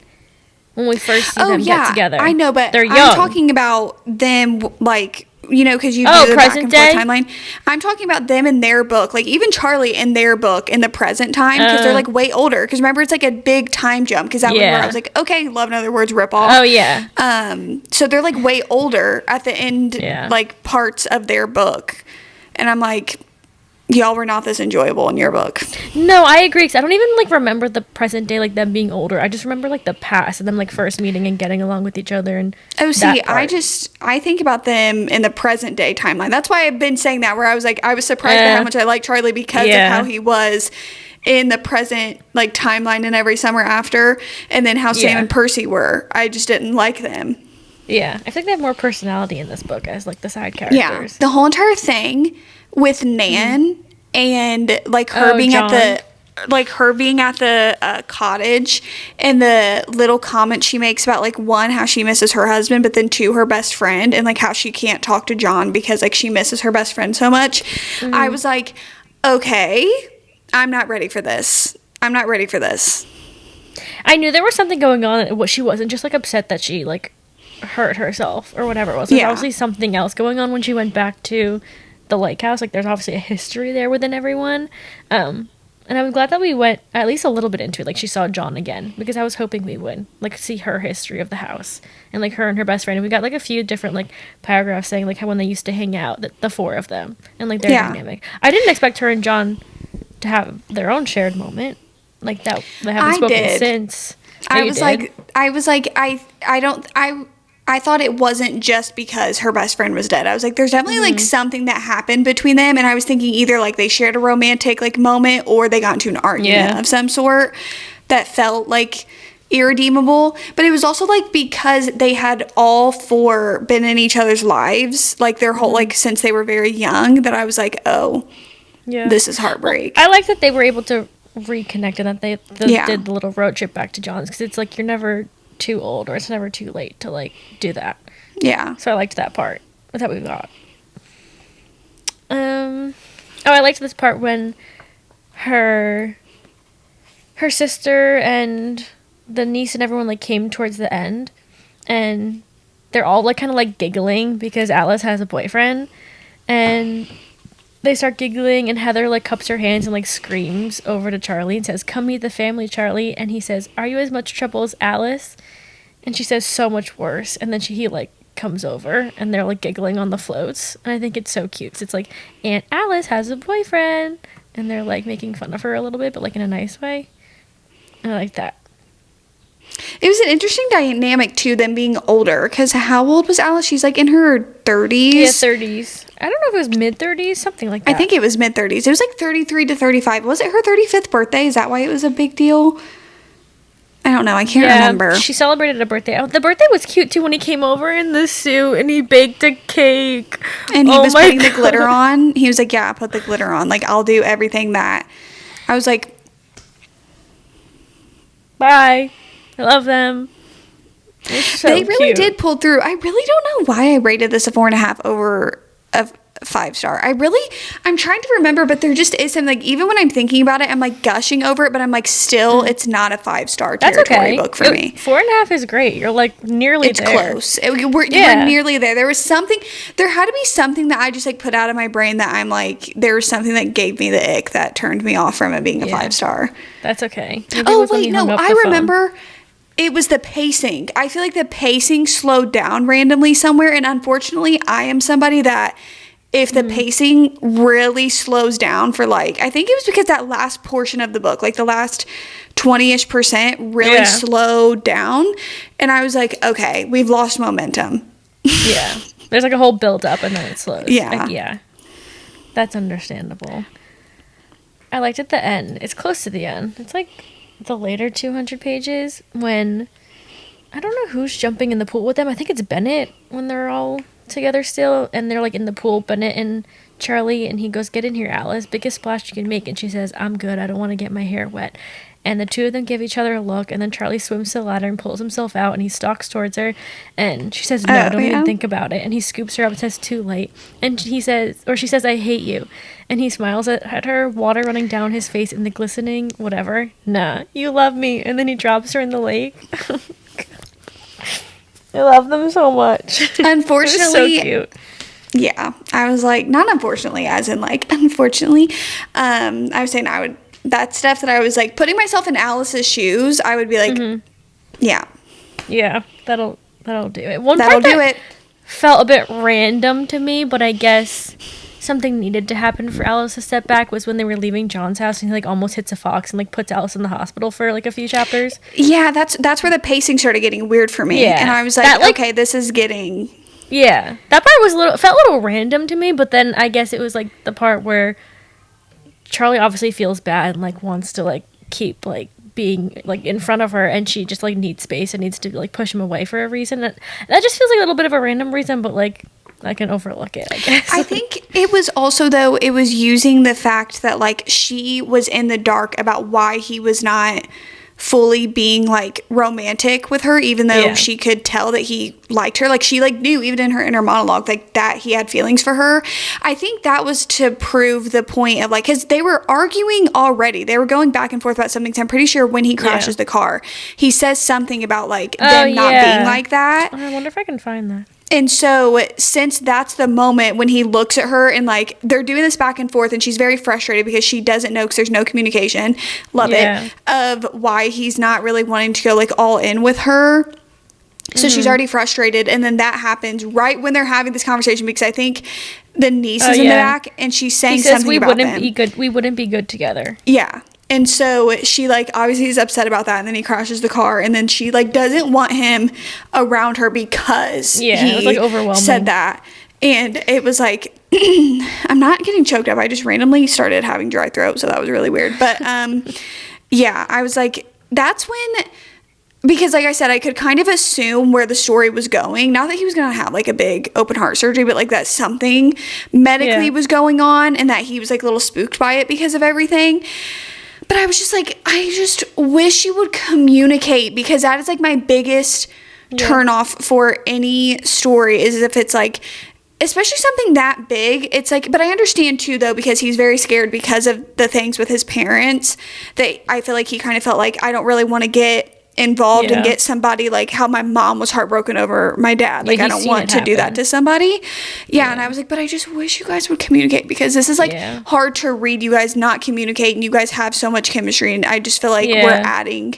When we first see them get together. I know, but they're young. I'm talking about them like, you know, because you do the back and forth timeline. I'm talking about them in their book, like even Charlie in their book in the present time, because they're like way older. Because remember, it's like a big time jump. Because that was where I was like, okay, Love in Other Words rip off. Oh yeah. So they're like way older at the end, like parts of their book, and I'm like, y'all were not this enjoyable in your book. No, I agree. Because I don't even like remember the present day, like them being older. I just remember like the past and them like first meeting and getting along with each other. And I think about them in the present day timeline. That's why I've been saying that. Where I was like, I was surprised at how much I like Charlie because of how he was in the present like timeline and Every Summer After, and then how Sam and Percy were. I just didn't like them. Yeah, I think they have more personality in this book as like the side characters. Yeah, the whole entire thing with Nan and like her being John. at the cottage, and the little comment she makes about like, one, how she misses her husband, but then two, her best friend, and like how she can't talk to John because like she misses her best friend so much. I was like, okay, I'm not ready for this. I knew there was something going on. She wasn't just like upset that she like hurt herself or whatever it was. There's obviously something else going on when she went back to the lake house. Like there's obviously a history there within everyone. And I'm glad that we went at least a little bit into it. Like she saw John again, because I was hoping we would like see her history of the house and like her and her best friend. And we got like a few different like paragraphs saying like how when they used to hang out, the four of them, and like their dynamic. I didn't expect her and John to have their own shared moment like that. They haven't spoken since. I thought it wasn't just because her best friend was dead. I was like, there's definitely like something that happened between them, and I was thinking either like they shared a romantic like moment, or they got into an argument of some sort that felt like irredeemable. But it was also like because they had all four been in each other's lives like their whole like since they were very young, that I was like, oh, this is heartbreak. Well, I like that they were able to reconnect and that they did the little road trip back to John's, because it's like you're never too old or it's never too late to like do that. So I liked that part that we got. I liked this part when her sister and the niece and everyone like came towards the end, and they're all like kind of like giggling because Alice has a boyfriend, and they start giggling, and Heather like cups her hands and like screams over to Charlie and says, "Come meet the family, Charlie." And he says, "Are you as much trouble as Alice?" And she says, "So much worse." And then he like comes over, and they're like giggling on the floats, and I think it's so cute. So it's like Aunt Alice has a boyfriend, and they're like making fun of her a little bit, but like in a nice way. And I like that. It was an interesting dynamic too, them being older, because how old was Alice? She's like in her 30s. Yeah, 30s. I don't know if it was mid-30s, something like that. I think it was mid-30s. It was like 33 to 35. Was it her 35th birthday? Is that why it was a big deal? I don't know. I can't remember. She celebrated a birthday. Oh, the birthday was cute too when he came over in the suit and he baked a cake. And he was putting the glitter on. He was like, yeah, put the glitter on. Like, I'll do everything that. I was like, bye. I love them. So they really cute. did pull through. I really don't know why I rated this a 4.5 over a 5-star. I'm trying to remember, but there just is something, like, even when I'm thinking about it, I'm like gushing over it, but I'm like, still, it's not a 5-star territory book for me. 4.5 is great. You're like nearly it's there. Close. We're nearly there. There had to be something that I just like put out of my brain that I'm like, there was something that gave me the ick that turned me off from it being a 5-star. That's okay. Oh, wait, no, I remember. It was the pacing. I feel like the pacing slowed down randomly somewhere, and unfortunately, I am somebody that if the pacing really slows down for like, I think it was because that last portion of the book, like the last 20-ish% really slowed down, and I was like, okay, we've lost momentum. Yeah. There's like a whole build up and then it slows. Yeah. Like, yeah. That's understandable. I liked at the end. It's close to the end. It's like the later 200 pages when I don't know who's jumping in the pool with them. I think it's Bennett when they're all together still and they're like in the pool, Bennett and Charlie, and he goes, "Get in here, Alice, biggest splash you can make," and she says, "I'm good, I don't want to get my hair wet." And the two of them give each other a look, and then Charlie swims to the ladder and pulls himself out, and he stalks towards her, and she says, "No, don't even think about it." And he scoops her up and says, "Too late." And she says, "I hate you." And he smiles at her, water running down his face in the glistening whatever. "Nah, you love me." And then he drops her in the lake. I love them so much. Unfortunately, so cute. Yeah, I was like, not unfortunately, as in like, unfortunately. I was saying that stuff that I was like putting myself in Alice's shoes, I would be like, yeah, that'll do it. That'll do it. Felt a bit random to me, but I guess something needed to happen for Alice to step back was when they were leaving John's house and he like almost hits a fox and like puts Alice in the hospital for like a few chapters. Yeah, that's where the pacing started getting weird for me. Yeah. And I was like, okay, this is getting... Yeah, that part felt a little random to me, but then I guess it was like the part where Charlie obviously feels bad and like wants to like keep like being like in front of her, and she just like needs space and needs to like push him away for a reason. That just feels like a little bit of a random reason, but like I can overlook it, I guess. I think it was also, though, it was using the fact that like she was in the dark about why he was not fully being like romantic with her, even though she could tell that he liked her. Like she like knew even in her inner monologue like that he had feelings for her. I think that was to prove the point of like, because they were arguing already, they were going back and forth about something. So I'm pretty sure when he crashes the car, he says something about like them not being like that. I wonder if I can find that. And so since that's the moment when he looks at her and like they're doing this back and forth and she's very frustrated because she doesn't know, because there's no communication, it, of why he's not really wanting to go like all in with her. So she's already frustrated, and then that happens right when they're having this conversation, because I think the niece is in the back and she's saying something about them. We wouldn't be good together. Yeah. And so she like obviously is upset about that, and then he crashes the car, and then she like doesn't want him around her because he it was like overwhelming. Said that. And it was like I'm not getting choked up, I just randomly started having dry throat, so that was really weird. But yeah, I was like, that's when, because like I said, I could kind of assume where the story was going. Not that he was going to have like a big open heart surgery, but like that something medically was going on, and that he was like a little spooked by it because of everything. But I was just like, I just wish you would communicate, because that is like my biggest turn off for any story, is if it's like, especially something that big. It's like, but I understand too though, because he's very scared because of the things with his parents, that I feel like he kind of felt like, I don't really want to get involved and get somebody like how my mom was heartbroken over my dad. Like I don't want to do that to somebody. And I was like, but I just wish you guys would communicate, because this is like hard to read you guys not communicate, and you guys have so much chemistry, and I just feel like we're adding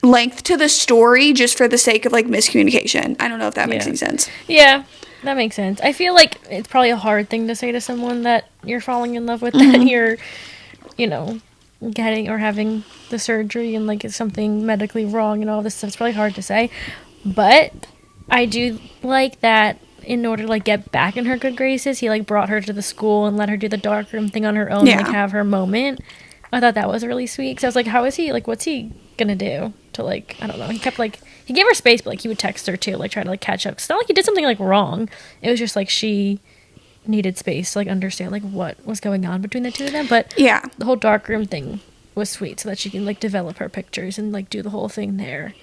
length to the story just for the sake of like miscommunication. I don't know if that makes any sense. Yeah, that makes sense. I feel like it's probably a hard thing to say to someone that you're falling in love with, that you're, you know, getting or having the surgery and like it's something medically wrong and all this stuff. It's probably hard to say, but I do like that in order to like get back in her good graces, he like brought her to the school and let her do the darkroom thing on her own and like have her moment. I thought that was really sweet, because I was like, how is he, like, what's he gonna do to like, I don't know, he kept like, he gave her space, but like he would text her too, like try to like catch up. It's not like he did something like wrong, it was just like she needed space to like understand like what was going on between the two of them. But the whole darkroom thing was sweet, so that she can like develop her pictures and like do the whole thing there.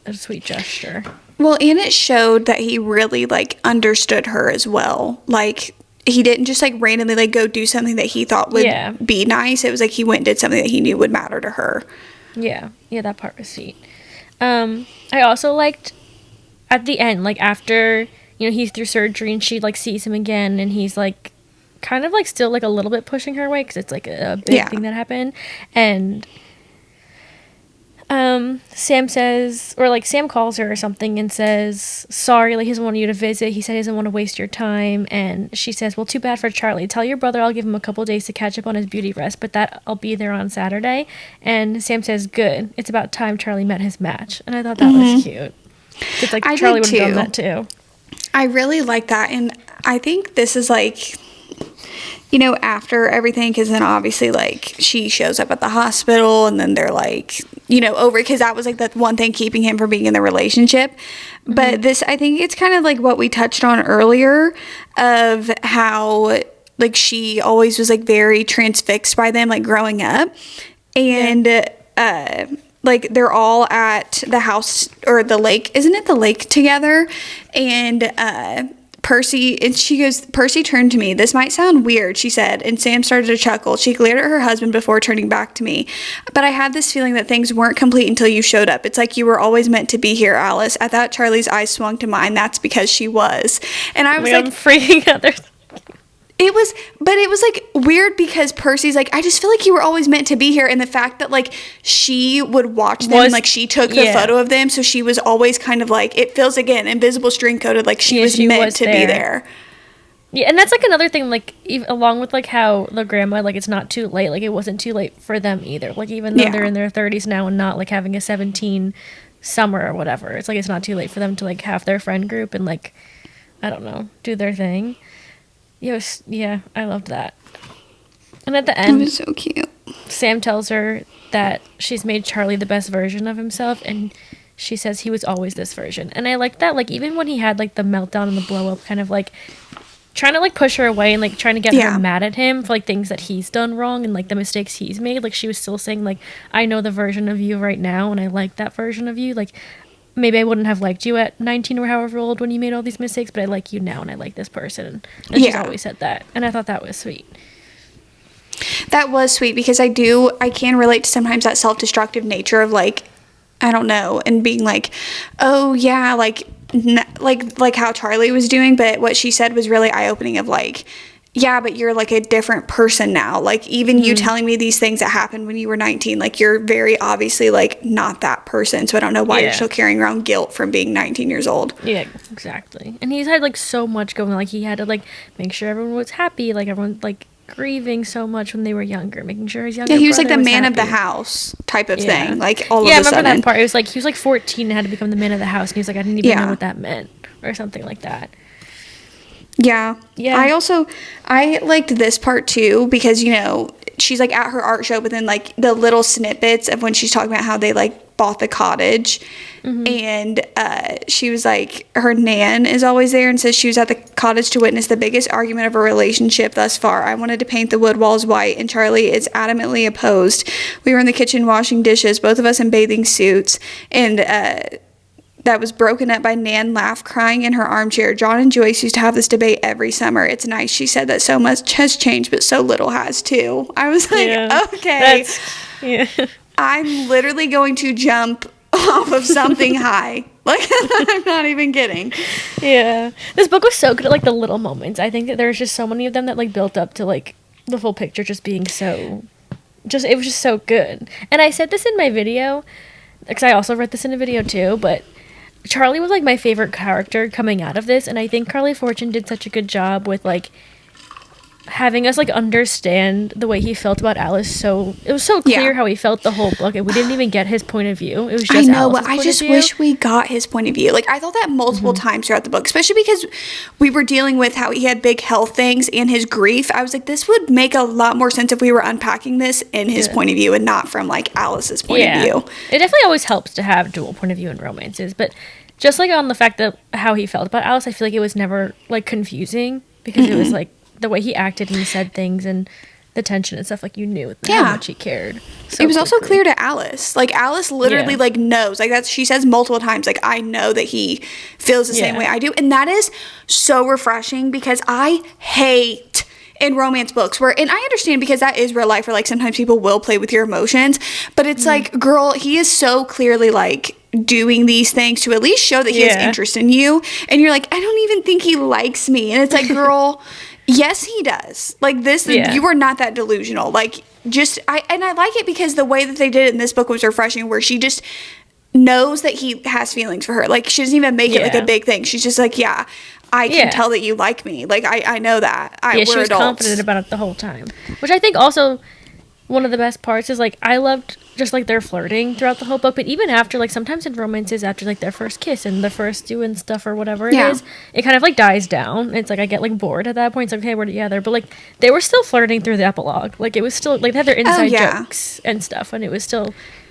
a sweet gesture. Well, and it showed that he really, like, understood her as well. Like, he didn't just, like, randomly, like, go do something that he thought would be nice. It was like he went and did something that he knew would matter to her. Yeah. Yeah, that part was sweet. I also liked at the end, like, after, you know, he's through surgery and she, like, sees him again and he's, like, kind of, like, still, like, a little bit pushing her away because it's, like, a big thing that happened. And Sam says, or, like, Sam calls her or something and says, sorry, like, he doesn't want you to visit. He said he doesn't want to waste your time. And she says, well, too bad for Charlie. Tell your brother I'll give him a couple days to catch up on his beauty rest, but that I'll be there on Saturday. And Sam says, good. It's about time Charlie met his match. And I thought that was cute. It's like Charlie would have done that too. I really like that. And I think this is, like, you know, after everything, because then obviously, like, she shows up at the hospital and then they're, like, you know, over, because that was, like, the one thing keeping him from being in the relationship. But this, I think it's kind of like what we touched on earlier of how, like, she always was, like, very transfixed by them, like, growing up. And, like, they're all at the house or the lake. Isn't it the lake together? And, Percy, and she goes, Percy turned to me. This might sound weird, she said, and Sam started to chuckle. She glared at her husband before turning back to me. But I had this feeling that things weren't complete until you showed up. It's like you were always meant to be here, Alice. At that, Charlie's eyes swung to mine. That's because she was. And I was like, I'm freaking out. It was like weird because Percy's like, I just feel like you were always meant to be here. And the fact that, like, she would watch them and, like, she took the photo of them. So she was always kind of like, it feels, again, invisible string coded, like she was meant to be there. Yeah. And that's, like, another thing, like, along with, like, how the grandma, like, it's not too late. Like, it wasn't too late for them either. Like, even though they're in their 30s now and not, like, having a 17 summer or whatever. It's like, it's not too late for them to, like, have their friend group and, like, I don't know, do their thing. Yes, yeah, I loved that. And at the end, it was so cute. Sam tells her that she's made Charlie the best version of himself, and she says he was always this version. And I like that, like, even when he had, like, the meltdown and the blow up, kind of, like, trying to, like, push her away and, like, trying to get her mad at him for, like, things that he's done wrong and, like, the mistakes he's made. Like, she was still saying, like, I know the version of you right now, and I like that version of you. Like, maybe I wouldn't have liked you at 19 or however old when you made all these mistakes, but I like you now and I like this person. And she's always said that. And I thought that was sweet. That was sweet because I can relate to sometimes that self-destructive nature of, like, I don't know, and being like, oh yeah, like how Charlie was doing, but what she said was really eye-opening of, like, yeah, but you're, like, a different person now. Like, even you telling me these things that happened when you were 19, like, you're very obviously, like, not that person. So I don't know why you're still carrying around guilt from being 19 years old. Yeah, exactly. And he's had, like, so much going on. Like, he had to, like, make sure everyone was happy. Like, everyone, like, grieving so much when they were younger, making sure his younger brother was happy. Yeah, he was, like, the man of the house type of thing. Like, all of a sudden. Yeah, I remember that part. It was, like, he was, like, 14 and had to become the man of the house. And he was, like, I didn't even know what that meant. Or something like that. Yeah. I liked this part too because, you know, she's, like, at her art show, but then, like, the little snippets of when she's talking about how they, like, bought the cottage and she was like, her nan is always there and says she was at the cottage to witness the biggest argument of her relationship thus far. I wanted to paint the wood walls white and Charlie is adamantly opposed. We were in the kitchen washing dishes, both of us in bathing suits, and that was broken up by Nan laugh crying in her armchair. John and Joyce used to have this debate every summer. It's nice, she said, that so much has changed, but so little has too. I was like, okay. I'm literally going to jump off of something high. Like, I'm not even kidding. Yeah. This book was so good at, like, the little moments. I think that there's just so many of them that, like, built up to, like, the full picture just being so... it was just so good. And I said this in my video, because I also read this in a video too, but... Charlie was, like, my favorite character coming out of this, and I think Carly Fortune did such a good job with, like, having us, like, understand the way he felt about Alice. So it was so clear how he felt the whole book, and we didn't even get his point of view. It was just I know, but I just wish we got his point of view. Like, I thought that multiple times throughout the book, especially because we were dealing with how he had big health things and his grief. I was like, this would make a lot more sense if we were unpacking this in his point of view and not from, like, Alice's point of view. It definitely always helps to have dual point of view in romances, but just, like, on the fact that how he felt about Alice, I feel like it was never, like, confusing because it was, like, the way he acted and he said things and the tension and stuff, like you knew how much he cared. So it was also clear to Alice. Like Alice literally like knows. Like she says multiple times, like, I know that he feels the same way I do. And that is so refreshing because I hate in romance books and I understand because that is real life where like sometimes people will play with your emotions, but it's like, girl, he is so clearly like doing these things to at least show that he has interest in you, and you're like, I don't even think he likes me, and it's like, girl, yes he does. Like this, you are not that delusional. Like I like it because the way that they did it in this book was refreshing, where she just knows that he has feelings for her. Like she doesn't even make it like a big thing. She's just like, I can tell that you like me. Like, I know that. We're she was adults. confident about it the whole time. Which I think also one of the best parts is, like, I loved just, like, their flirting throughout the whole book. But even after, like, sometimes in romances, after, like, their first kiss and the first doing stuff or whatever it is, it kind of, like, dies down. It's like, I get, like, bored at that point. It's like, okay, we're together. But, like, they were still flirting through the epilogue. Like, it was still, like, they had their inside jokes and stuff. And it was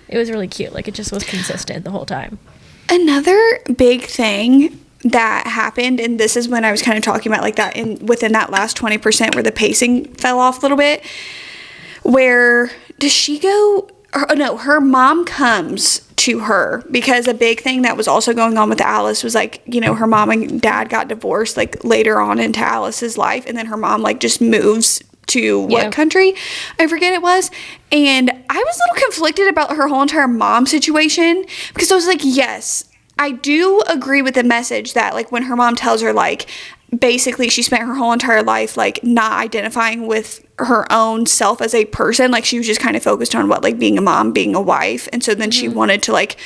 really cute. Like, it just was consistent the whole time. Another big thing that happened, and this is when I was kind of talking about like that within that last 20% where the pacing fell off a little bit, where does she go? Her mom comes to her because a big thing that was also going on with Alice was like, her mom and dad got divorced like later on into Alice's life, and then her mom like just moves to what country? I forget it was. And I was a little conflicted about her whole entire mom situation because I was like, yes, I do agree with the message that, like, when her mom tells her, like, basically she spent her whole entire life, like, not identifying with her own self as a person. Like, she was just kind of focused on what, like, being a mom, being a wife. And so then she wanted to, like,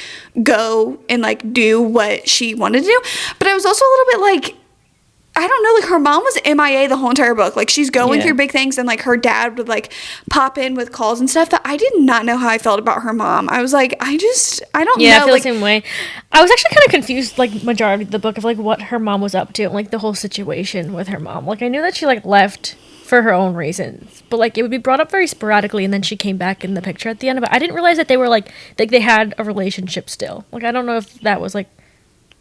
go and, like, do what she wanted to do. But I was also a little bit, like, I don't know, like, her mom was MIA the whole entire book. Like, she's going through big things, and, like, her dad would, like, pop in with calls and stuff. That I did not know how I felt about her mom. I was like, I don't know. Yeah, I feel like, the same way. I was actually kind of confused, like, majority of the book of, like, what her mom was up to, and, like, the whole situation with her mom. Like, I knew that she, like, left for her own reasons, but, like, it would be brought up very sporadically, and then she came back in the picture at the end of it. I didn't realize that they were, like, they had a relationship still. Like, I don't know if that was, like,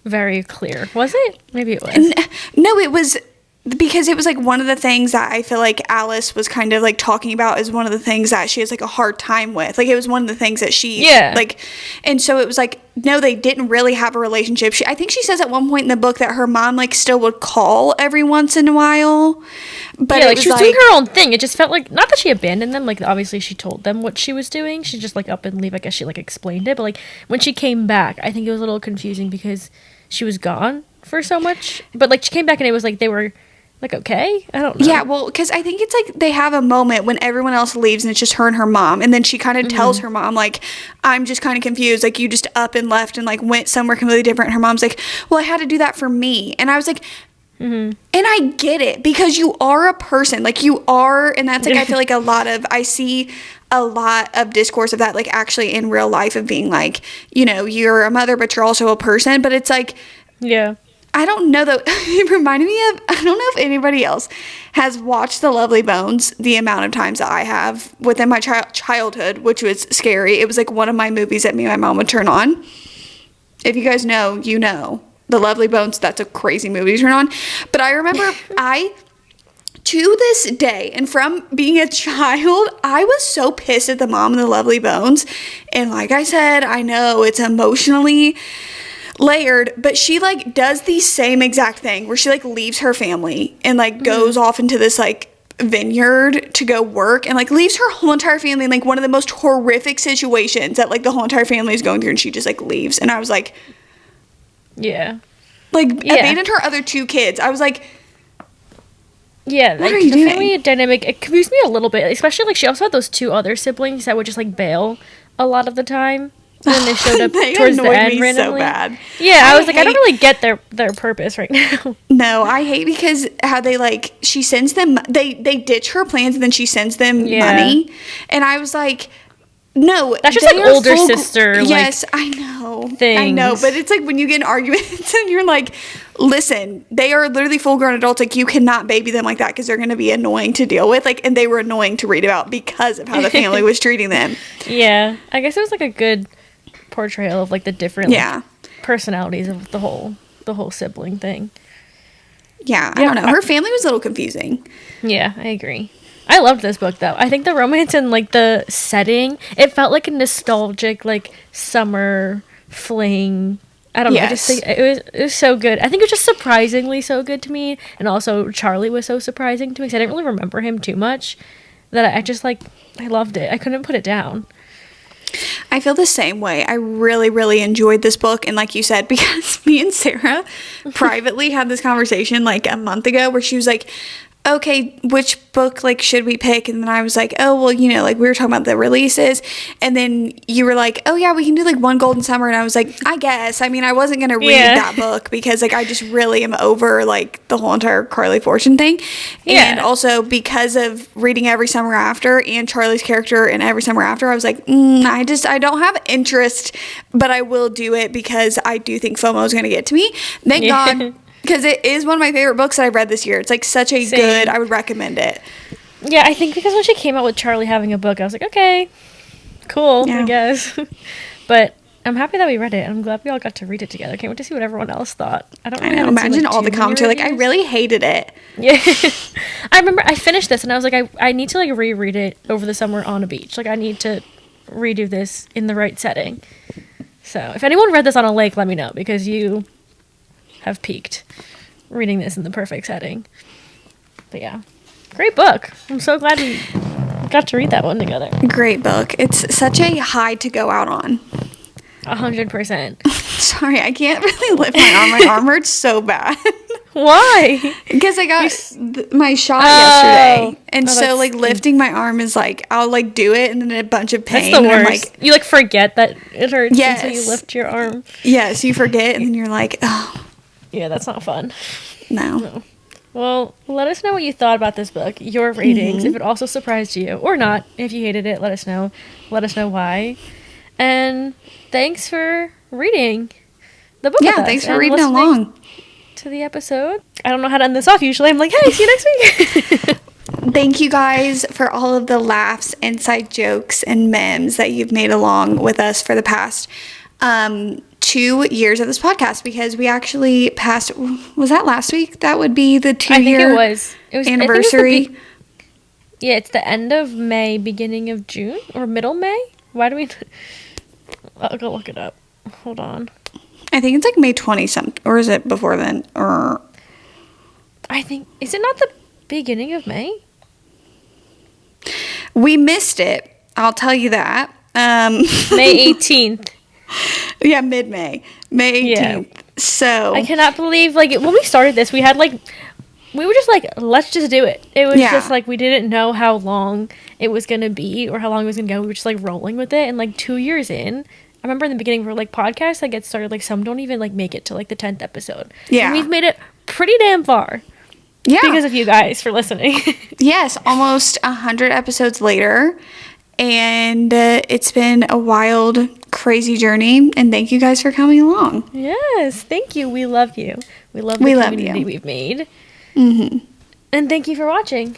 very clear. Was it? Maybe it was. No, it was... Because it was, like, one of the things that I feel like Alice was kind of, like, talking about is one of the things that she has, like, a hard time with. Like, it was one of the things that she, like, and so it was, like, no, they didn't really have a relationship. I think she says at one point in the book that her mom, like, still would call every once in a while. But like, she was doing her own thing. It just felt like, not that she abandoned them. Like, obviously she told them what she was doing. She just, like, up and leave. I guess she, like, explained it. But, like, when she came back, I think it was a little confusing because she was gone for so much. But, like, she came back and it was, like, they were... like, okay? I don't know. Yeah, well, because I think it's like they have a moment when everyone else leaves and it's just her and her mom. And then she kind of tells her mom, like, I'm just kind of confused. Like, you just up and left and, like, went somewhere completely different. And her mom's like, well, I had to do that for me. And I was like, and I get it because you are a person. Like, you are. And that's, like, I feel like I see a lot of discourse of that, like, actually in real life of being, like, you're a mother, but you're also a person. But it's like, I don't know, though. It reminded me of, I don't know if anybody else has watched The Lovely Bones the amount of times that I have within my childhood, which was scary. It was like one of my movies that me and my mom would turn on. If you guys know, you know. The Lovely Bones, that's a crazy movie to turn on. But I remember to this day, and from being a child, I was so pissed at the mom in The Lovely Bones. And like I said, I know it's emotionally layered, but she, like, does the same exact thing where she, like, leaves her family and, like, goes off into this, like, vineyard to go work and, like, leaves her whole entire family in, like, one of the most horrific situations that, like, the whole entire family is going through, and she just, like, leaves. And I was like, abandoned her other two kids. I was like, yeah, what like, are you doing? the family dynamic, it confused me a little bit, especially, like, she also had those two other siblings that would just, like, bail a lot of the time. And they showed up towards the end randomly. So bad. Yeah, I was like, I don't really get their purpose right now. No, I hate because how they, like, she sends them, they ditch her plans and then she sends them money. And I was like, no. That's just like older sister. Yes, like, I know. Things. I know, but it's like when you get in arguments and you're like, listen, they are literally full-grown adults. Like, you cannot baby them like that because they're going to be annoying to deal with. Like, and they were annoying to read about because of how the family was treating them. Yeah, I guess it was like a good portrayal of, like, the different personalities of the whole sibling thing. Yeah, I don't know. Her family was a little confusing. Yeah, I agree. I loved this book though. I think the romance and like the setting, it felt like a nostalgic like summer fling. I don't know. I just think it was so good. I think it was just surprisingly so good to me, and also Charlie was so surprising to me because I didn't really remember him too much. That I just like I loved it. I couldn't put it down. I feel the same way. I really, really enjoyed this book. And like you said, because me and Sarah privately had this conversation like a month ago where she was like, okay, which book like should we pick? And then I was like, oh, well, you know, like we were talking about the releases. And then you were like, oh yeah, we can do like One Golden Summer. And I was like, I guess. I mean, I wasn't going to read that book because like I just really am over like the whole entire Carly Fortune thing. Yeah. And also because of reading Every Summer After and Charlie's character in Every Summer After, I was like, I don't have interest, but I will do it because I do think FOMO is going to get to me. Thank God. Because it is one of my favorite books that I've read this year. It's like such a good, I would recommend it. Yeah, I think because when she came out with Charlie having a book, I was like, okay, cool, I guess. But I'm happy that we read it. I'm glad we all got to read it together. Can't wait to see what everyone else thought. I know. Imagine all the comments are like, I really hated it. Yeah. I remember I finished this and I was like, I need to like reread it over the summer on a beach. Like I need to redo this in the right setting. So if anyone read this on a lake, let me know because you have peaked reading this in the perfect setting. But yeah, great book. I'm so glad we got to read that one together. Great book. It's such a high to go out on. 100%. Sorry, I can't really lift my arm. My arm hurts so bad. Why? Because I got my shot yesterday. And so like lifting my arm is like, I'll like do it and then a bunch of pain. That's the worst. I'm like, you like forget that it hurts until you lift your arm. Yes, you forget and then you're like, oh. Yeah, that's not fun. No. Well, let us know what you thought about this book, your ratings, if it also surprised you, or not. If you hated it, let us know. Let us know why. And thanks for reading the book with us. Yeah, thanks for reading along to the episode. I don't know how to end this off usually. I'm like, hey, see you next week. Thank you guys for all of the laughs, inside jokes, and memes that you've made along with us for the past 2 years of this podcast, because we actually passed, was that last week? That would be the 2-year anniversary. It's the end of May, beginning of June, or middle May? Why do we... I'll go look it up. Hold on. I think it's like May 20-something, or is it before then? Or I think, is it not the beginning of May? We missed it. I'll tell you that. May 18th. Yeah, mid-May. May 18th. Yeah. So I cannot believe, like, when we started this, we had, like, we were just like, let's just do it. It was just, like, we didn't know how long it was going to be or how long it was going to go. We were just, like, rolling with it. And, like, 2 years in, I remember in the beginning, we were, like, podcasts that get started, like, some don't even, like, make it to, like, the 10th episode. Yeah. And we've made it pretty damn far. Yeah. Because of you guys for listening. Yes, almost 100 episodes later. And it's been a wild, crazy journey. And thank you guys for coming along. Yes, thank you. We love you. We love the community we've made. Mm-hmm. And thank you for watching.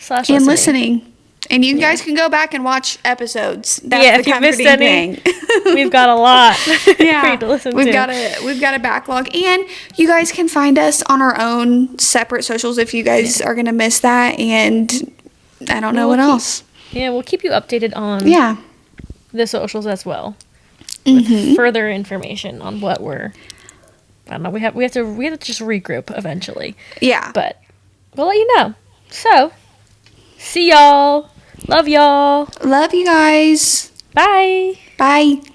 And listening. And you guys can go back and watch episodes. That's the comforting thing. We've got a lot for you to listen to. We've got a backlog. And you guys can find us on our own separate socials if you guys are going to miss that. And I don't know what else. Yeah, we'll keep you updated on the socials as well. Mm-hmm. With further information on what we're... I don't know. We have to just regroup eventually. Yeah. But we'll let you know. So, see y'all. Love y'all. Love you guys. Bye. Bye.